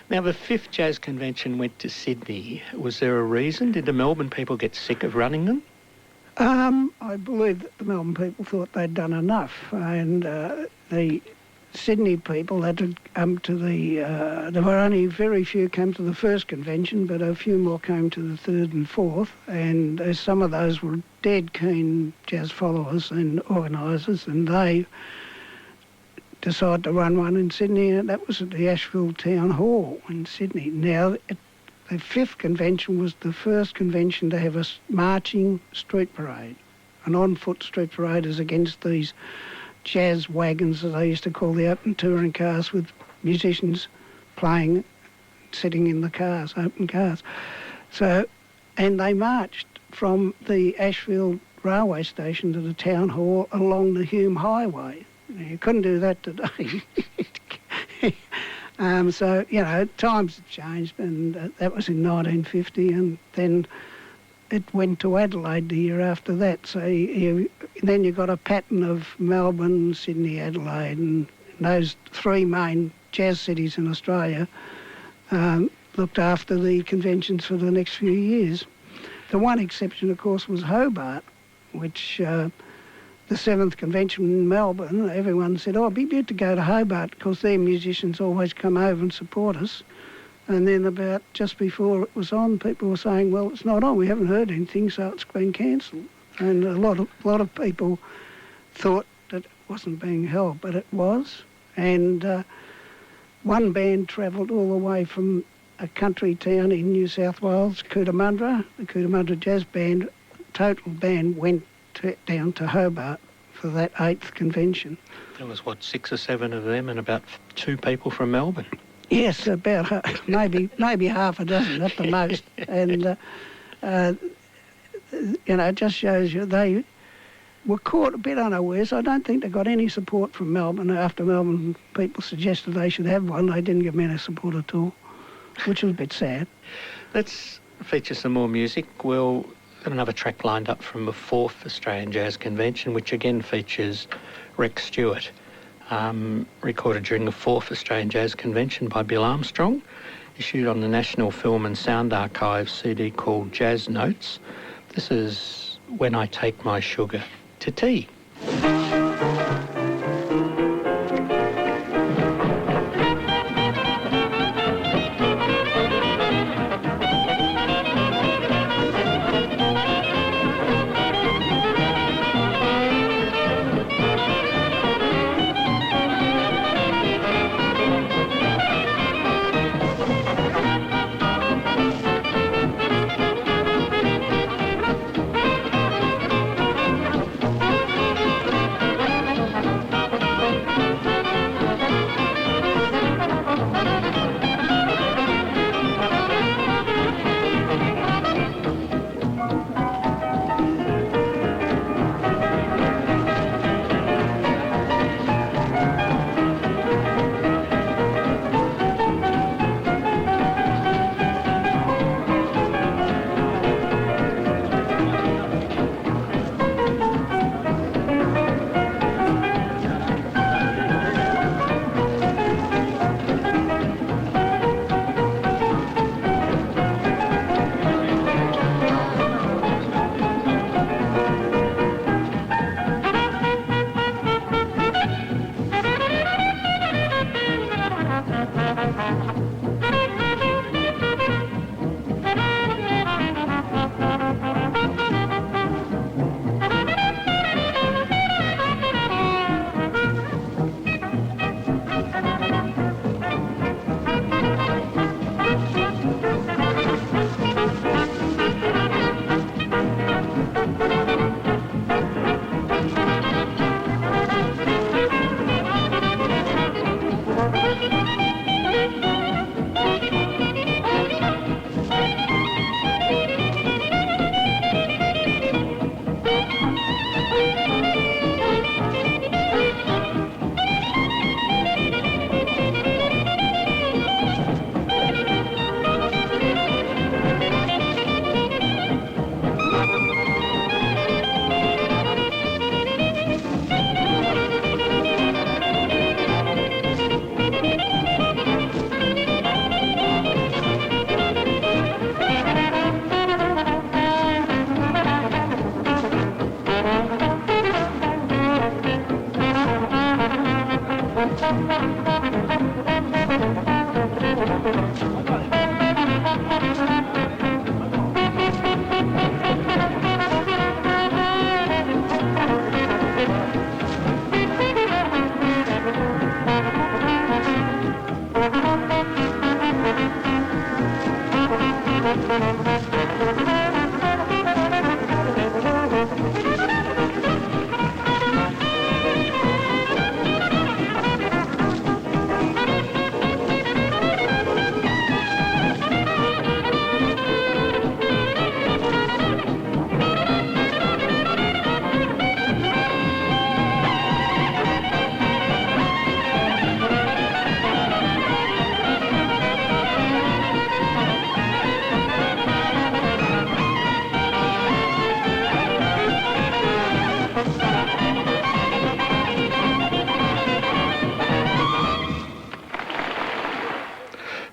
Now, the 5th jazz convention went to Sydney. Was there a reason? Did the Melbourne people get sick of running them? I believe that the Melbourne people thought they'd done enough, and the Sydney people had to come to there were only very few came to the first convention, but a few more came to the 3rd and 4th, and some of those were dead keen jazz followers and organisers, and they decided to run one in Sydney, and that was at the Ashfield Town Hall in Sydney. Now, the 5th convention was the first convention to have a marching street parade, an on-foot street parade as against these jazz wagons, as they used to call the open touring cars, with musicians playing, sitting in the cars, open cars. So, and they marched from the Ashfield railway station to the town hall along the Hume Highway. You couldn't do that today. So, you know, times have changed, and that was in 1950, and then it went to Adelaide the year after that. So then you got a pattern of Melbourne, Sydney, Adelaide, and those 3 main jazz cities in Australia looked after the conventions for the next few years. The one exception, of course, was Hobart, which the 7th convention in Melbourne, everyone said, oh, it'd be good to go to Hobart because their musicians always come over and support us. And then about just before it was on, people were saying, well, it's not on, we haven't heard anything, so it's been cancelled. And a lot of people thought that it wasn't being held, but it was. And one band travelled all the way from a country town in New South Wales, Cootamundra. The Cootamundra Jazz Band, total band, went down to Hobart for that 8th convention. There was, 6 or 7 of them and about 2 people from Melbourne. Yes, about maybe half a dozen at the most. And, you know, it just shows you they were caught a bit unawares. I don't think they got any support from Melbourne. After Melbourne people suggested they should have one, they didn't give me any support at all, which was a bit sad. Let's feature some more music. We'll got another track lined up from the 4th Australian Jazz Convention, which again features Rex Stewart. Recorded during the 4th Australian Jazz Convention by Bill Armstrong, issued on the National Film and Sound Archive CD called Jazz Notes. This is When I Take My Sugar to Tea.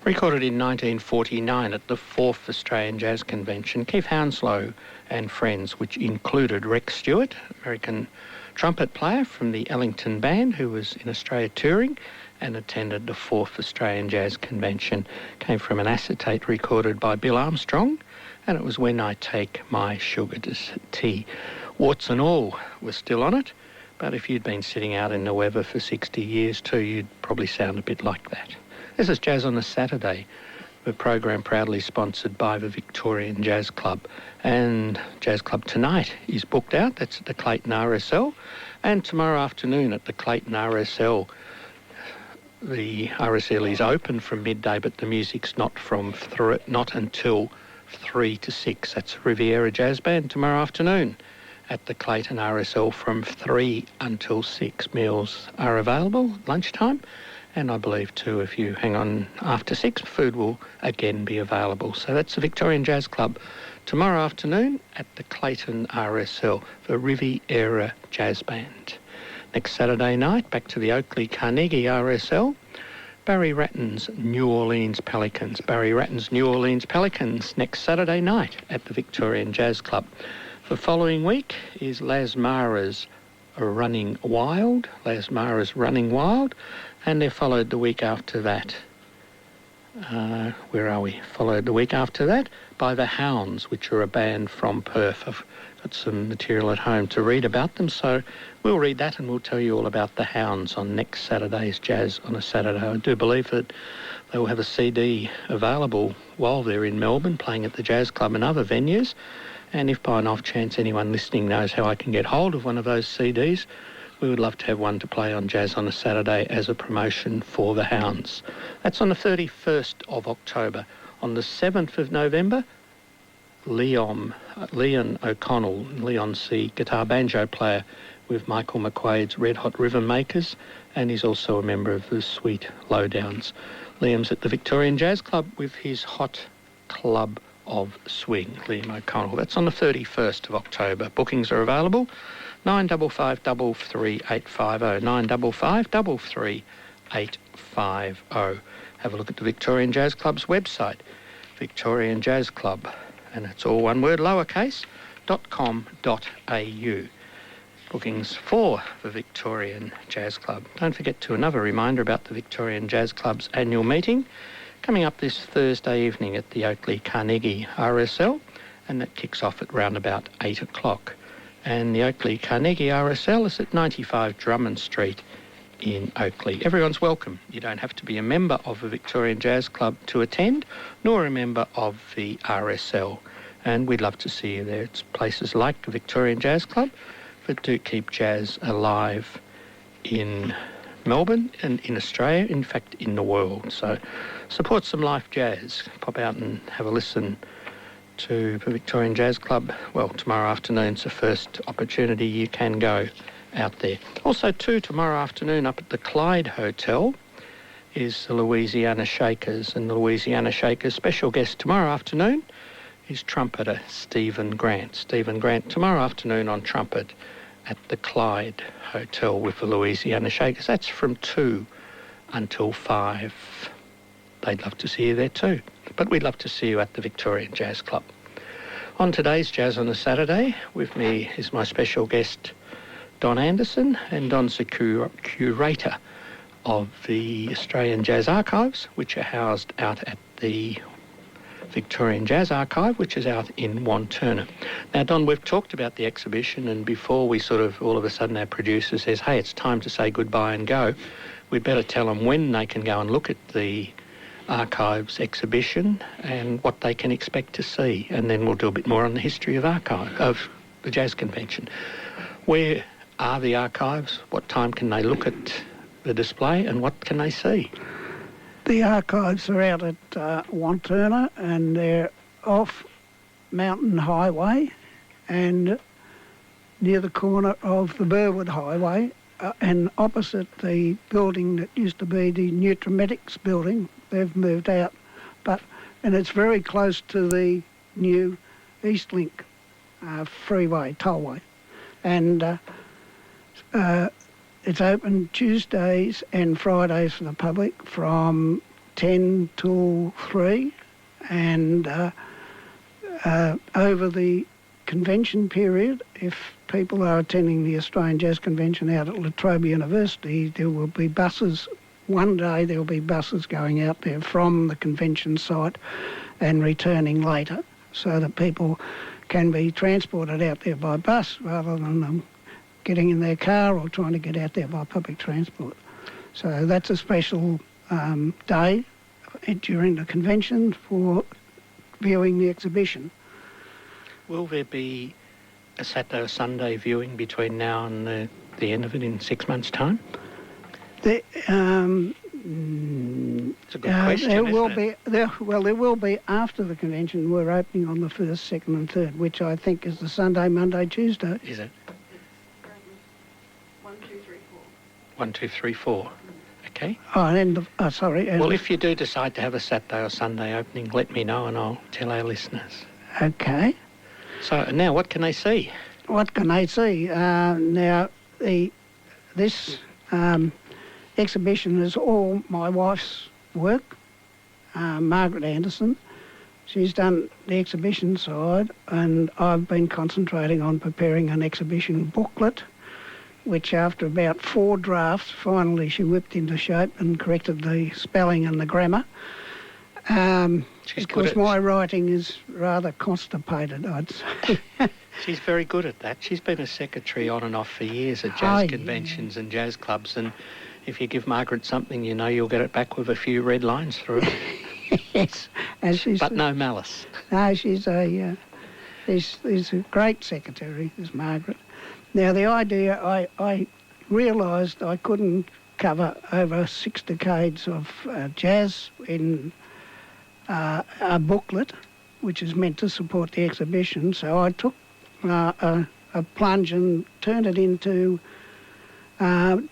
Recorded in 1949 at the 4th Australian Jazz Convention, Keith Hounslow and friends, which included Rex Stewart, American trumpet player from the Ellington Band, who was in Australia touring and attended the 4th Australian Jazz Convention, came from an acetate recorded by Bill Armstrong, and it was When I Take My Sugar to Tea. Warts and all were still on it, but if you'd been sitting out in the weather for 60 years too, you'd probably sound a bit like that. This is Jazz on a Saturday, the program proudly sponsored by the Victorian Jazz Club. And Jazz Club tonight is booked out. That's at the Clayton RSL. And tomorrow afternoon at the Clayton RSL. The RSL is open from midday, but the music's not until 3 to 6. That's Riviera Jazz Band tomorrow afternoon at the Clayton RSL from 3 until 6. Meals are available, lunchtime. And I believe, too, if you hang on after 6, food will again be available. So that's the Victorian Jazz Club tomorrow afternoon at the Clayton RSL, the Riviera Jazz Band. Next Saturday night, back to the Oakley Carnegie RSL, Barry Ratton's New Orleans Pelicans. Barry Ratton's New Orleans Pelicans next Saturday night at the Victorian Jazz Club. The following week is Laz Mara's Running Wild. Laz Mara's Running Wild. And they're followed the week after that. Followed the week after that by the Hounds, which are a band from Perth. I've got some material at home to read about them, so we'll read that and we'll tell you all about the Hounds on next Saturday's Jazz on a Saturday. I do believe that they will have a CD available while they're in Melbourne, playing at the Jazz Club and other venues. And if by an off chance anyone listening knows how I can get hold of one of those CDs, we would love to have one to play on Jazz on a Saturday as a promotion for the Hounds. That's on the 31st of October. On the 7th of November, Leon O'Connell, Leon C, guitar banjo player with Michael McQuaid's Red Hot Rhythm Makers, and he's also a member of the Sweet Lowdowns. Liam's at the Victorian Jazz Club with his Hot Club of Swing, Liam O'Connell. That's on the 31st of October. Bookings are available. 955 33850, 955 33850. Have a look at the Victorian Jazz Club's website, Victorian Jazz Club, and it's all one word, lowercase, .com.au. Bookings for the Victorian Jazz Club. Don't forget to another reminder about the Victorian Jazz Club's annual meeting coming up this Thursday evening at the Oakley Carnegie RSL, and that kicks off at round about 8 o'clock. And the Oakley Carnegie RSL is at 95 Drummond Street in Oakley. Everyone's welcome. You don't have to be a member of the Victorian Jazz Club to attend, nor a member of the RSL. And we'd love to see you there. It's places like the Victorian Jazz Club that do keep jazz alive in Melbourne and in Australia, in fact, in the world. So support some live jazz. Pop out and have a listen to the Victorian Jazz Club. Well, tomorrow afternoon's the first opportunity you can go out there. Also, too, tomorrow afternoon up at the Clyde Hotel is the Louisiana Shakers, and the Louisiana Shakers' special guest tomorrow afternoon is trumpeter Stephen Grant. Stephen Grant tomorrow afternoon on trumpet at the Clyde Hotel with the Louisiana Shakers. That's from 2 until 5. They'd love to see you there too. But we'd love to see you at the Victorian Jazz Club. On today's Jazz on a Saturday, with me is my special guest, Don Anderson, and Don's the curator of the Australian Jazz Archives, which are housed out at the Victorian Jazz Archive, which is out in Wantirna. Now, Don, we've talked about the exhibition, and before we all of a sudden our producer says, hey, it's time to say goodbye and go, we'd better tell them when they can go and look at the Archives exhibition and what they can expect to see, and then we'll do a bit more on the history of the Jazz Convention. Where are the archives? What time can they look at the display, and what can they see? The archives are out at Wantirna, and they're off Mountain Highway and near the corner of the Burwood Highway, and opposite the building that used to be the Nutramedics building. They've moved out, and it's very close to the new Eastlink freeway, tollway. And it's open Tuesdays and Fridays for the public from 10 till 3, and over the convention period, if people are attending the Australian Jazz Convention out at La Trobe University, there will be buses. One day there will be buses going out there from the convention site and returning later, so that people can be transported out there by bus rather than them getting in their car or trying to get out there by public transport. So that's a special day during the convention for viewing the exhibition. Will there be a Saturday or Sunday viewing between now and the end of it in 6 months' time? It's a good question, there will isn't it? there will be after the convention. We're opening on the 1st, 2nd and 3rd, which I think is the Sunday, Monday, Tuesday. Is it? 1, 2, 3, 4. 1, 2, 3, 4. Okay. Oh, and sorry. Well, if you do decide to have a Saturday or Sunday opening, let me know and I'll tell our listeners. Okay. So now, what can they see? What can they see? Now, this exhibition is all my wife's work, Margaret Anderson. She's done the exhibition side, and I've been concentrating on preparing an exhibition booklet, which after about 4 drafts, finally she whipped into shape and corrected the spelling and the grammar. Because my writing is rather constipated, I'd say. She's very good at that. She's been a secretary on and off for years at jazz conventions and jazz clubs, and if you give Margaret something, you know you'll get it back with a few red lines through it. Yes, and but no malice. No, she's a great secretary, is Margaret. Now, the idea, I realised I couldn't cover over 6 decades of jazz in a booklet, which is meant to support the exhibition. So I took a plunge and turned it into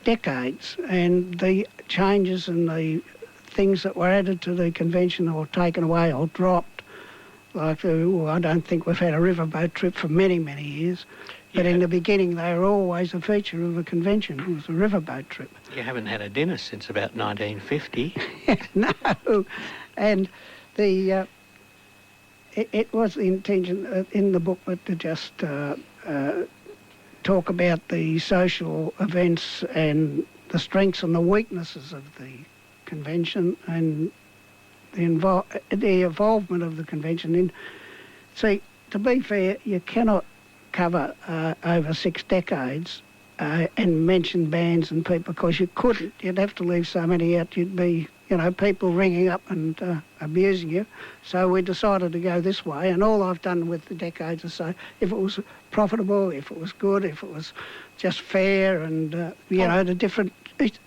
decades, and the changes and the things that were added to the convention or taken away or dropped. Like, I don't think we've had a riverboat trip for many, many years. But in the beginning, they were always a feature of the convention. It was a riverboat trip. You haven't had a dinner since about 1950. No. And it was the intention in the booklet to just talk about the social events and the strengths and the weaknesses of the convention and the involvement of the convention. And see, to be fair, you cannot cover over 6 decades and mention bands and people, because you couldn't. You'd have to leave so many out. You'd be, people ringing up and abusing you. So we decided to go this way, and all I've done with the decades is say if it was profitable, if it was good, if it was just fair, and the different.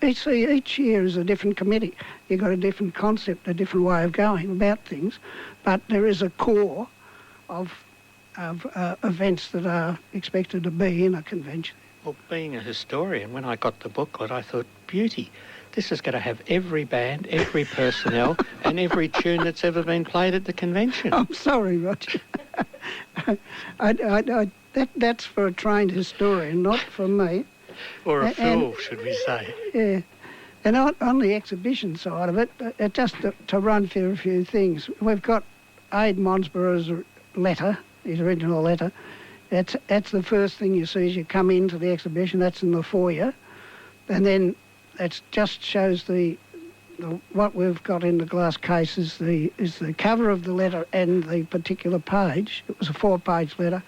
Each year is a different committee. You've got a different concept, a different way of going about things, but there is a core of events that are expected to be in a convention. Well, being a historian, when I got the booklet, I thought, beauty, this is going to have every band, every personnel, and every tune that's ever been played at the convention. I'm sorry, Roger. That's for a trained historian, not for me. Or a fool, should we say. Yeah. And on the exhibition side of it, just to run through a few things, we've got Abe Monsborough's letter, his original letter. That's the first thing you see as you come into the exhibition. That's in the foyer. And then It just shows what we've got in the glass case is the cover of the letter and the particular page. It was a 4-page letter.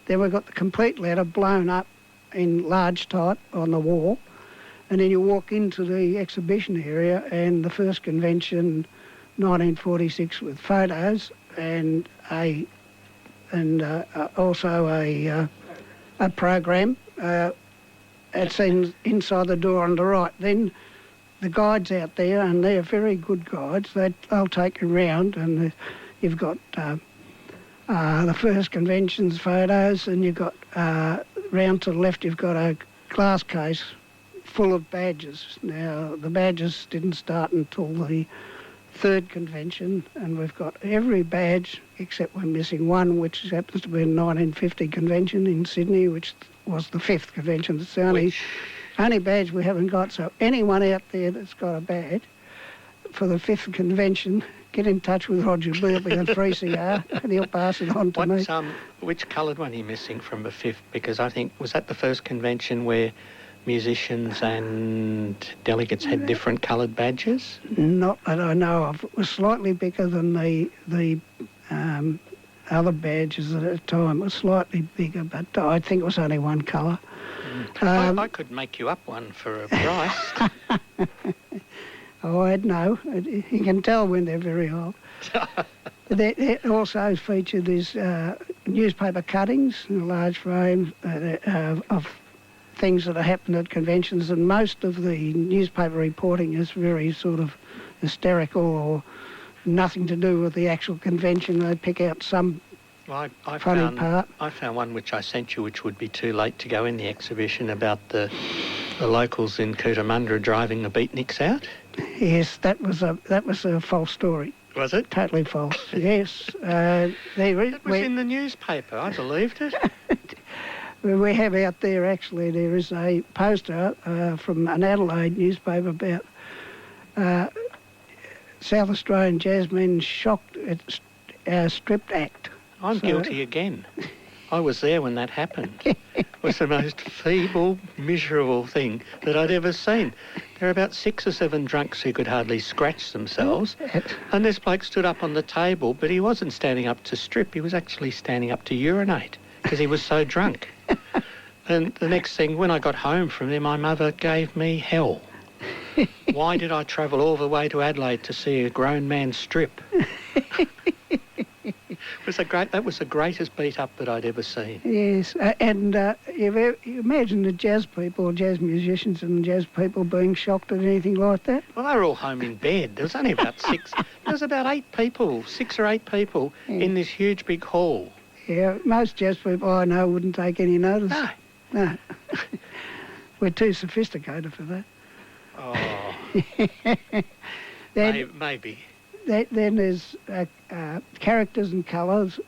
Then we've got the complete letter blown up in large type on the wall. And then you walk into the exhibition area and the first convention, 1946, with photos and also a program. It's inside the door on the right. Then the guides out there, and they're very good guides. They'll take you round, and you've got the first convention's photos, and you've got round to the left. You've got a glass case full of badges. Now the badges didn't start until the third convention, and we've got every badge except we're missing one, which happens to be a 1950 convention in Sydney, which was the 5th convention. It's the only badge we haven't got. So anyone out there that's got a badge for the 5th convention, get in touch with Roger Bilby and 3CR and he'll pass it on to me. Which coloured one are you missing from the 5th? Because I think, was that the first convention where musicians and delegates had different coloured badges? Not that I know of. It was slightly bigger than the other badges at the time. It was slightly bigger, but I think it was only one colour. I could make you up one for a price. Oh, I know. You can tell when they're very old. There also featured these newspaper cuttings in a large frame of things that have happened at conventions, and most of the newspaper reporting is very sort of hysterical or nothing to do with the actual convention. They pick out some funny part. I found one which I sent you, which would be too late to go in the exhibition, about the locals in Cootamundra driving the beatniks out. Yes, that was a false story. Was it? Totally false. Yes. It was in the newspaper. I believed it. We have out there, actually, there is a poster from an Adelaide newspaper about South Australian jazzmen shocked at stripped act. I'm guilty again. I was there when that happened. It was the most feeble, miserable thing that I'd ever seen. There were about 6 or 7 drunks who could hardly scratch themselves, and this bloke stood up on the table, but he wasn't standing up to strip, he was actually standing up to urinate, because he was so drunk. And the next thing, when I got home from there, my mother gave me hell. Why did I travel all the way to Adelaide to see a grown man strip? That was the greatest beat-up that I'd ever seen. Yes, and you imagine the jazz people, jazz musicians and jazz people being shocked at anything like that? Well, they were all home in bed. There was only about 6 or 8 people in this huge big hall. Yeah, most jazz people I know wouldn't take any notice. No. We're too sophisticated for that. Oh. Maybe. Then there's characters and colours,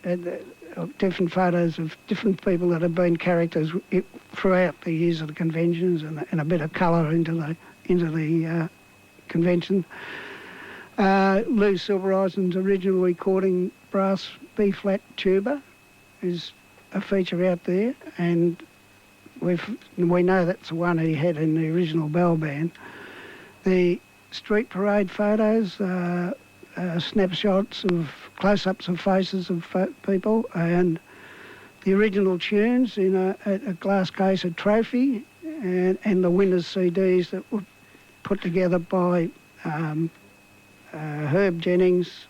different photos of different people that have been characters throughout the years of the conventions, and a bit of colour into the convention. Lou Silbereisen's original recording brass B-flat tuba is a feature out there, and we know that's the one he had in the original bell band. The street parade photos, snapshots of close-ups of faces of people, and the original tunes in a glass case, a trophy, and the winners' CDs that were put together by Herb Jennings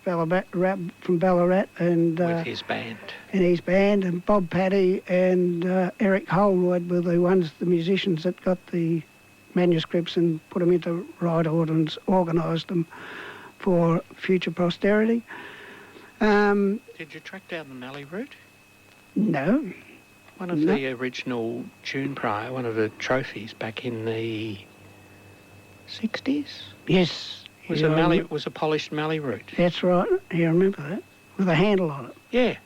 from Ballarat, and with his band. And Bob Paddy and Eric Holroyd were the musicians that got the manuscripts and put them into right order and organised them for future posterity. Did you track down the Mallee route? No. One of the original tune prior, one of the trophies back in the 60s? Yes. Was a polished Mallee route. That's right. You remember that? With a handle on it. Yeah.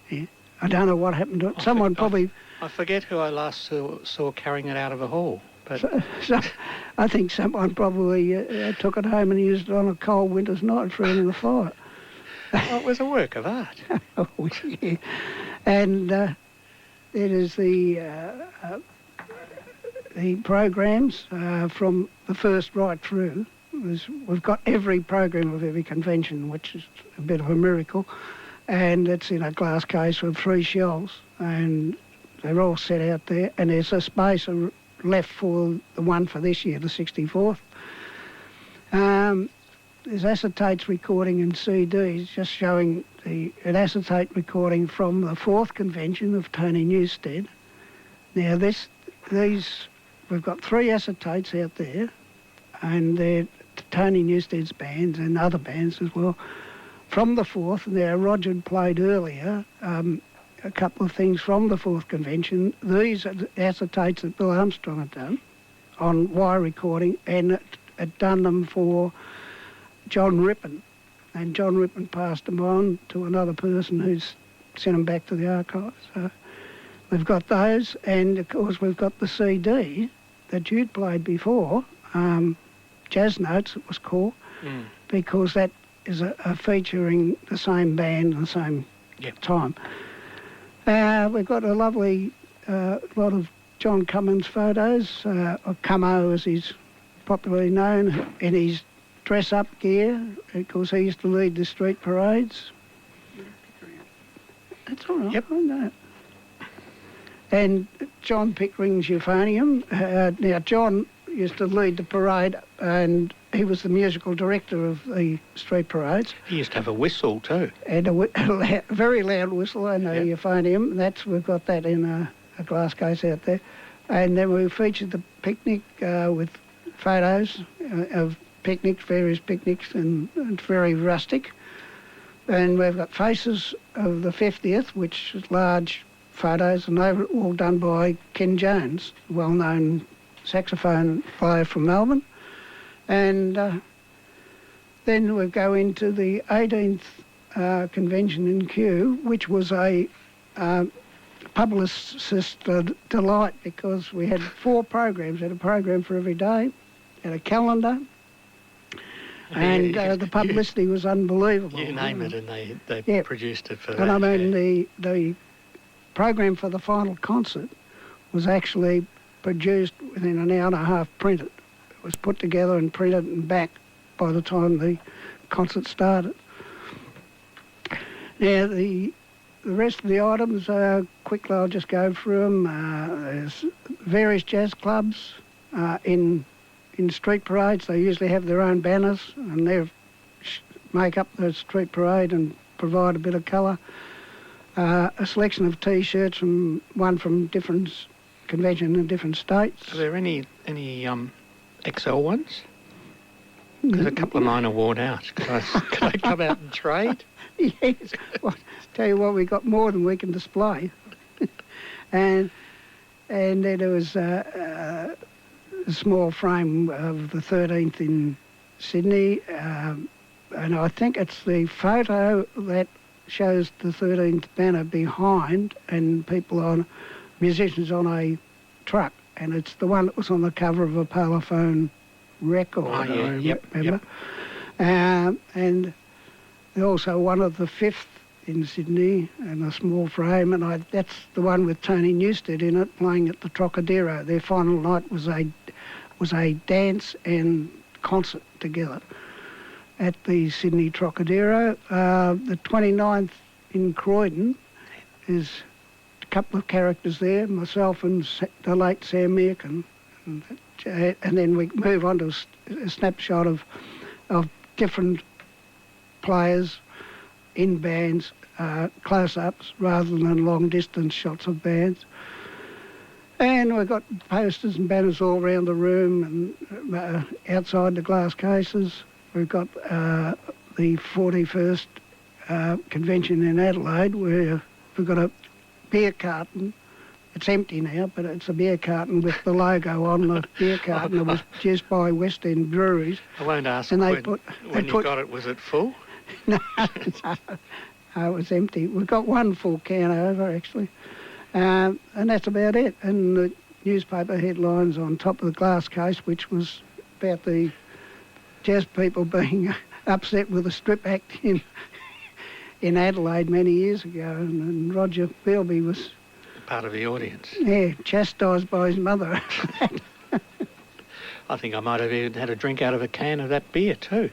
Yeah. I don't know what happened to it. I forget who I last saw carrying it out of a hall. But so I think someone probably took it home and used it on a cold winter's night for in the fire. It was a work of art. Oh, yeah. And it is the the programs from the first right through. We've got every program of every convention, which is a bit of a miracle, and it's in a glass case with 3 shelves, and they're all set out there, and there's a space left for the one for this year, the 64th. There's acetates recording and CDs just showing an acetate recording from the 4th convention of Tony Newstead. Now we've got 3 acetates out there, and they're Tony Newstead's bands and other bands as well. From the 4th, now Roger played earlier a couple of things from the 4th convention. These are the acetates that Bill Armstrong had done on wire recording, and had done them for John Rippon. And John Rippon passed them on to another person who's sent them back to the archives. So we've got those, and of course we've got the CD that you'd played before, Jazz Notes it was called, because that is a featuring the same band and the same time. We've got a lovely lot of John Cummins photos, or Cummo as he's popularly known, in his dress-up gear. Of course, he used to lead the street parades. That's all right. Yep. I know. And John Pickering's euphonium. Now, John used to lead the parade, and he was the musical director of the street parades. He used to have a whistle too. And a very loud whistle and a euphonium. We've got that in a glass case out there. And then we featured the picnic with photos of picnics, various picnics, and it's very rustic. And we've got faces of the 50th, which is large photos, and they were all done by Ken Jones, well-known saxophone player from Melbourne. And then we go into the 18th convention in Kew, which was a publicist delight, because we had 4 programs. We had a program for every day, had a calendar, and the publicity was unbelievable. You name it, and they produced it for that. And I mean, the program for the final concert was actually produced within an hour and a half printed. It was put together and printed and back by the time the concert started. Now, the rest of the items, quickly I'll just go through them. There's various jazz clubs in street parades. They usually have their own banners, and they make up the street parade and provide a bit of colour. A selection of T-shirts, from different convention in different states. Are there any XL ones? Because a couple of mine are worn out. Could I come out and trade? Yes. Well, tell you what, we got more than we can display. and then there was a small frame of the 13th in Sydney, and I think it's the photo that shows the 13th banner behind, and musicians on a truck, and it's the one that was on the cover of a Parlophone record. Oh, yeah. Remember? And also one of the 5th in Sydney, and a small frame, and that's the one with Tony Newstead in it, playing at the Trocadero. Their final night was a dance and concert together at the Sydney Trocadero. The 29th in Croydon is a couple of characters there, myself and the late Sam Meakin. And then we move on to a snapshot of different players in bands, close-ups rather than long-distance shots of bands. And we've got posters and banners all around the room and outside the glass cases. We've got the 41st convention in Adelaide, where we've got a beer carton. It's empty now, but it's a beer carton with the logo on the beer carton. It was produced by West End Breweries. I won't ask and when you got it, was it full? No, it was empty. We've got one full can over, actually. And that's about it. And the newspaper headlines on top of the glass case, which was about the jazz people being upset with a strip act in Adelaide many years ago. And Roger Philby was part of the audience. Yeah, chastised by his mother. I think I might have even had a drink out of a can of that beer too.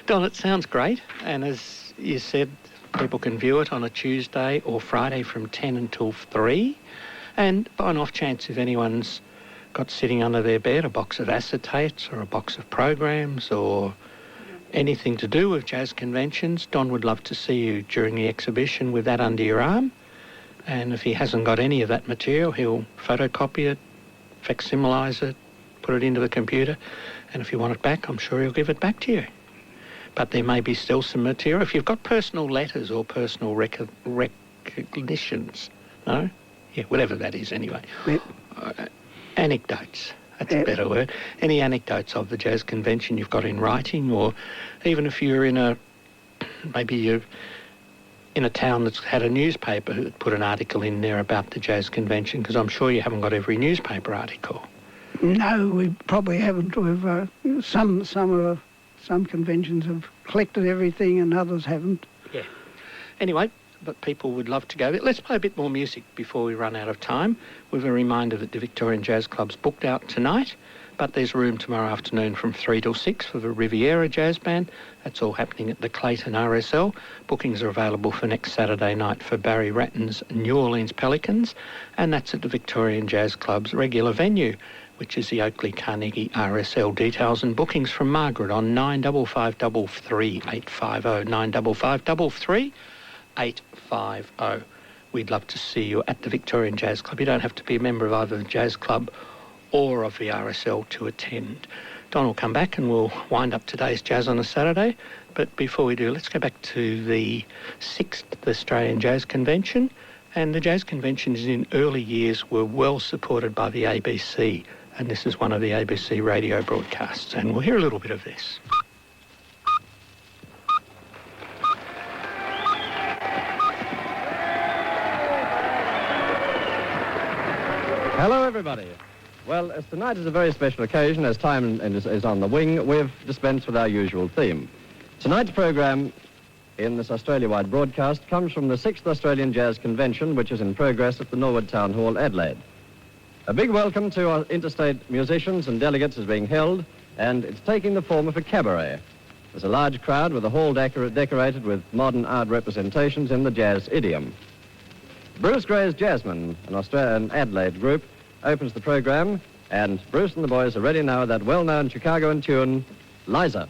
Don, it sounds great, and as you said, people can view it on a Tuesday or Friday from 10 until 3. And by an off chance, if anyone's got sitting under their bed a box of acetates or a box of programs or anything to do with jazz conventions, Don would love to see you during the exhibition with that under your arm. And if he hasn't got any of that material, he'll photocopy it, facsimilise it, put it into the computer, and if you want it back, I'm sure he'll give it back to you. But there may be still some material. If you've got personal letters or personal recognitions, no? Yeah, whatever that is anyway. Yep. Anecdotes, that's a better word. Any anecdotes of the jazz convention you've got in writing, or even if you're in a town that's had a newspaper who put an article in there about the jazz convention, because I'm sure you haven't got every newspaper article. No, we probably haven't. We've some conventions have collected everything and others haven't. Yeah. Anyway, but people would love to go there. Let's play a bit more music before we run out of time, with a reminder that the Victorian Jazz Club's booked out tonight, but there's room tomorrow afternoon from 3 till 6 for the Riviera Jazz Band. That's all happening at the Clayton RSL. Bookings are available for next Saturday night for Barry Ratton's New Orleans Pelicans, and that's at the Victorian Jazz Club's regular venue, which is the Oakley Carnegie RSL. Details and bookings from Margaret on 9553 850, 9553 850. We'd love to see you at the Victorian Jazz Club. You don't have to be a member of either the Jazz Club or of the RSL to attend. Don will come back and we'll wind up today's Jazz on a Saturday. But before we do, let's go back to the 6th Australian Jazz Convention. And the Jazz Conventions in early years were well supported by the ABC. And this is one of the ABC radio broadcasts. And we'll hear a little bit of this. Hello, everybody. Well, as tonight is a very special occasion, as time is on the wing, we've dispensed with our usual theme. Tonight's programme in this Australia-wide broadcast comes from the 6th Australian Jazz Convention, which is in progress at the Norwood Town Hall, Adelaide. A big welcome to our interstate musicians and delegates is being held, and it's taking the form of a cabaret. There's a large crowd with the hall decorated with modern art representations in the jazz idiom. Bruce Gray's Jazzmen, an Australian Adelaide group, opens the program, and Bruce and the boys are ready now with that well-known Chicagoan tune, Liza.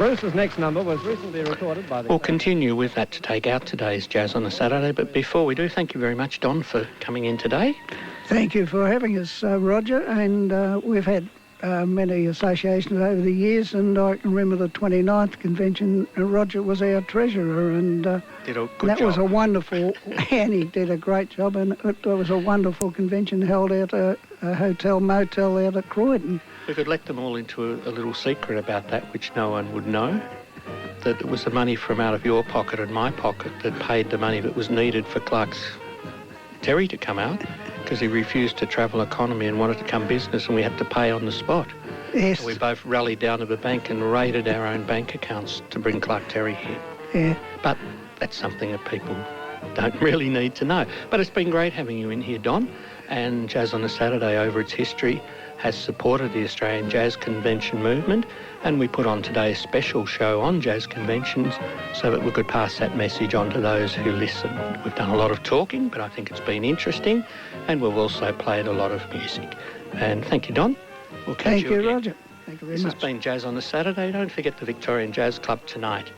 Bruce's next number was recently recorded by the... We'll continue with that to take out today's Jazz on a Saturday, but before we do, thank you very much, Don, for coming in today. Thank you for having us, Roger, and we've had many associations over the years, and I can remember the 29th convention, Roger was our treasurer, and Did a good that job. was a wonderful, and he did a great job, and it was a wonderful convention held at a hotel motel out at Croydon. We could let them all into a little secret about that, which no one would know, that it was the money from out of your pocket and my pocket that paid the money that was needed for Clark's Terry to come out, because he refused to travel economy and wanted to come business, and we had to pay on the spot. Yes. So we both rallied down to the bank and raided our own bank accounts to bring Clark Terry here. Yeah. But that's something that people don't really need to know. But it's been great having you in here, Don, and Jazz on a Saturday, over its history, has supported the Australian Jazz Convention movement, and we put on today's special show on jazz conventions so that we could pass that message on to those who listen. We've done a lot of talking, but I think it's been interesting, and we've also played a lot of music. And thank you, Don. We'll catch Thank you, again. Roger. Thank you very This much. has been Jazz on a Saturday. Don't forget the Victorian Jazz Club tonight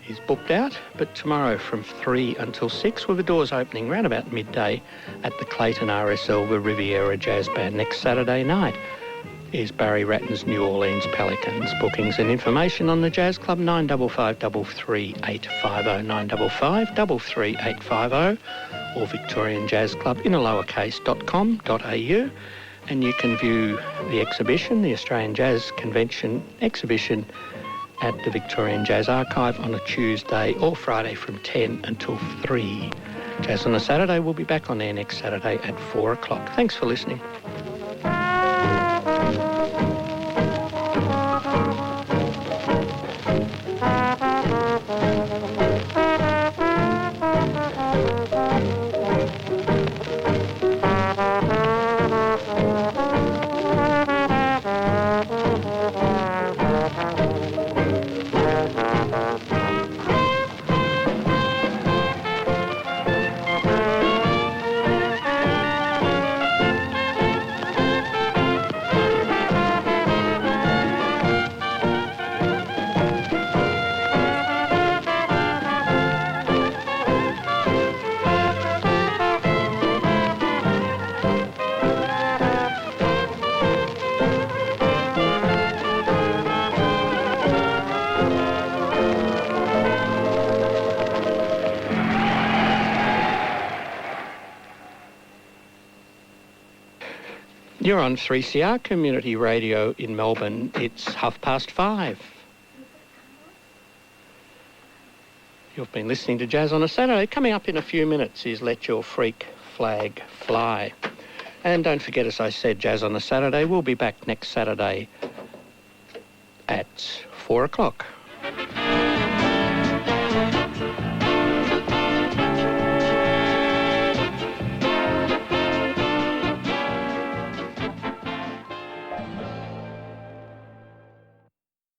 is booked out, but tomorrow from 3 until 6, with the doors opening round about midday at the Clayton R.S. Elba Riviera Jazz Band. Next Saturday night is Barry Ratton's New Orleans Pelicans. Bookings and information on the Jazz Club, 955 33850, 955 33850, or Victorian Jazz Club in a lowercase.com.au. And you can view the exhibition, the Australian Jazz Convention exhibition, at the Victorian Jazz Archive on a Tuesday or Friday from 10 until 3. Jazz on a Saturday will be back on air next Saturday at 4 o'clock. Thanks for listening. You're on 3CR Community Radio in Melbourne. It's 5:30. You've been listening to Jazz on a Saturday. Coming up in a few minutes is Let Your Freak Flag Fly. And don't forget, as I said, Jazz on a Saturday. We'll be back next Saturday at 4 o'clock.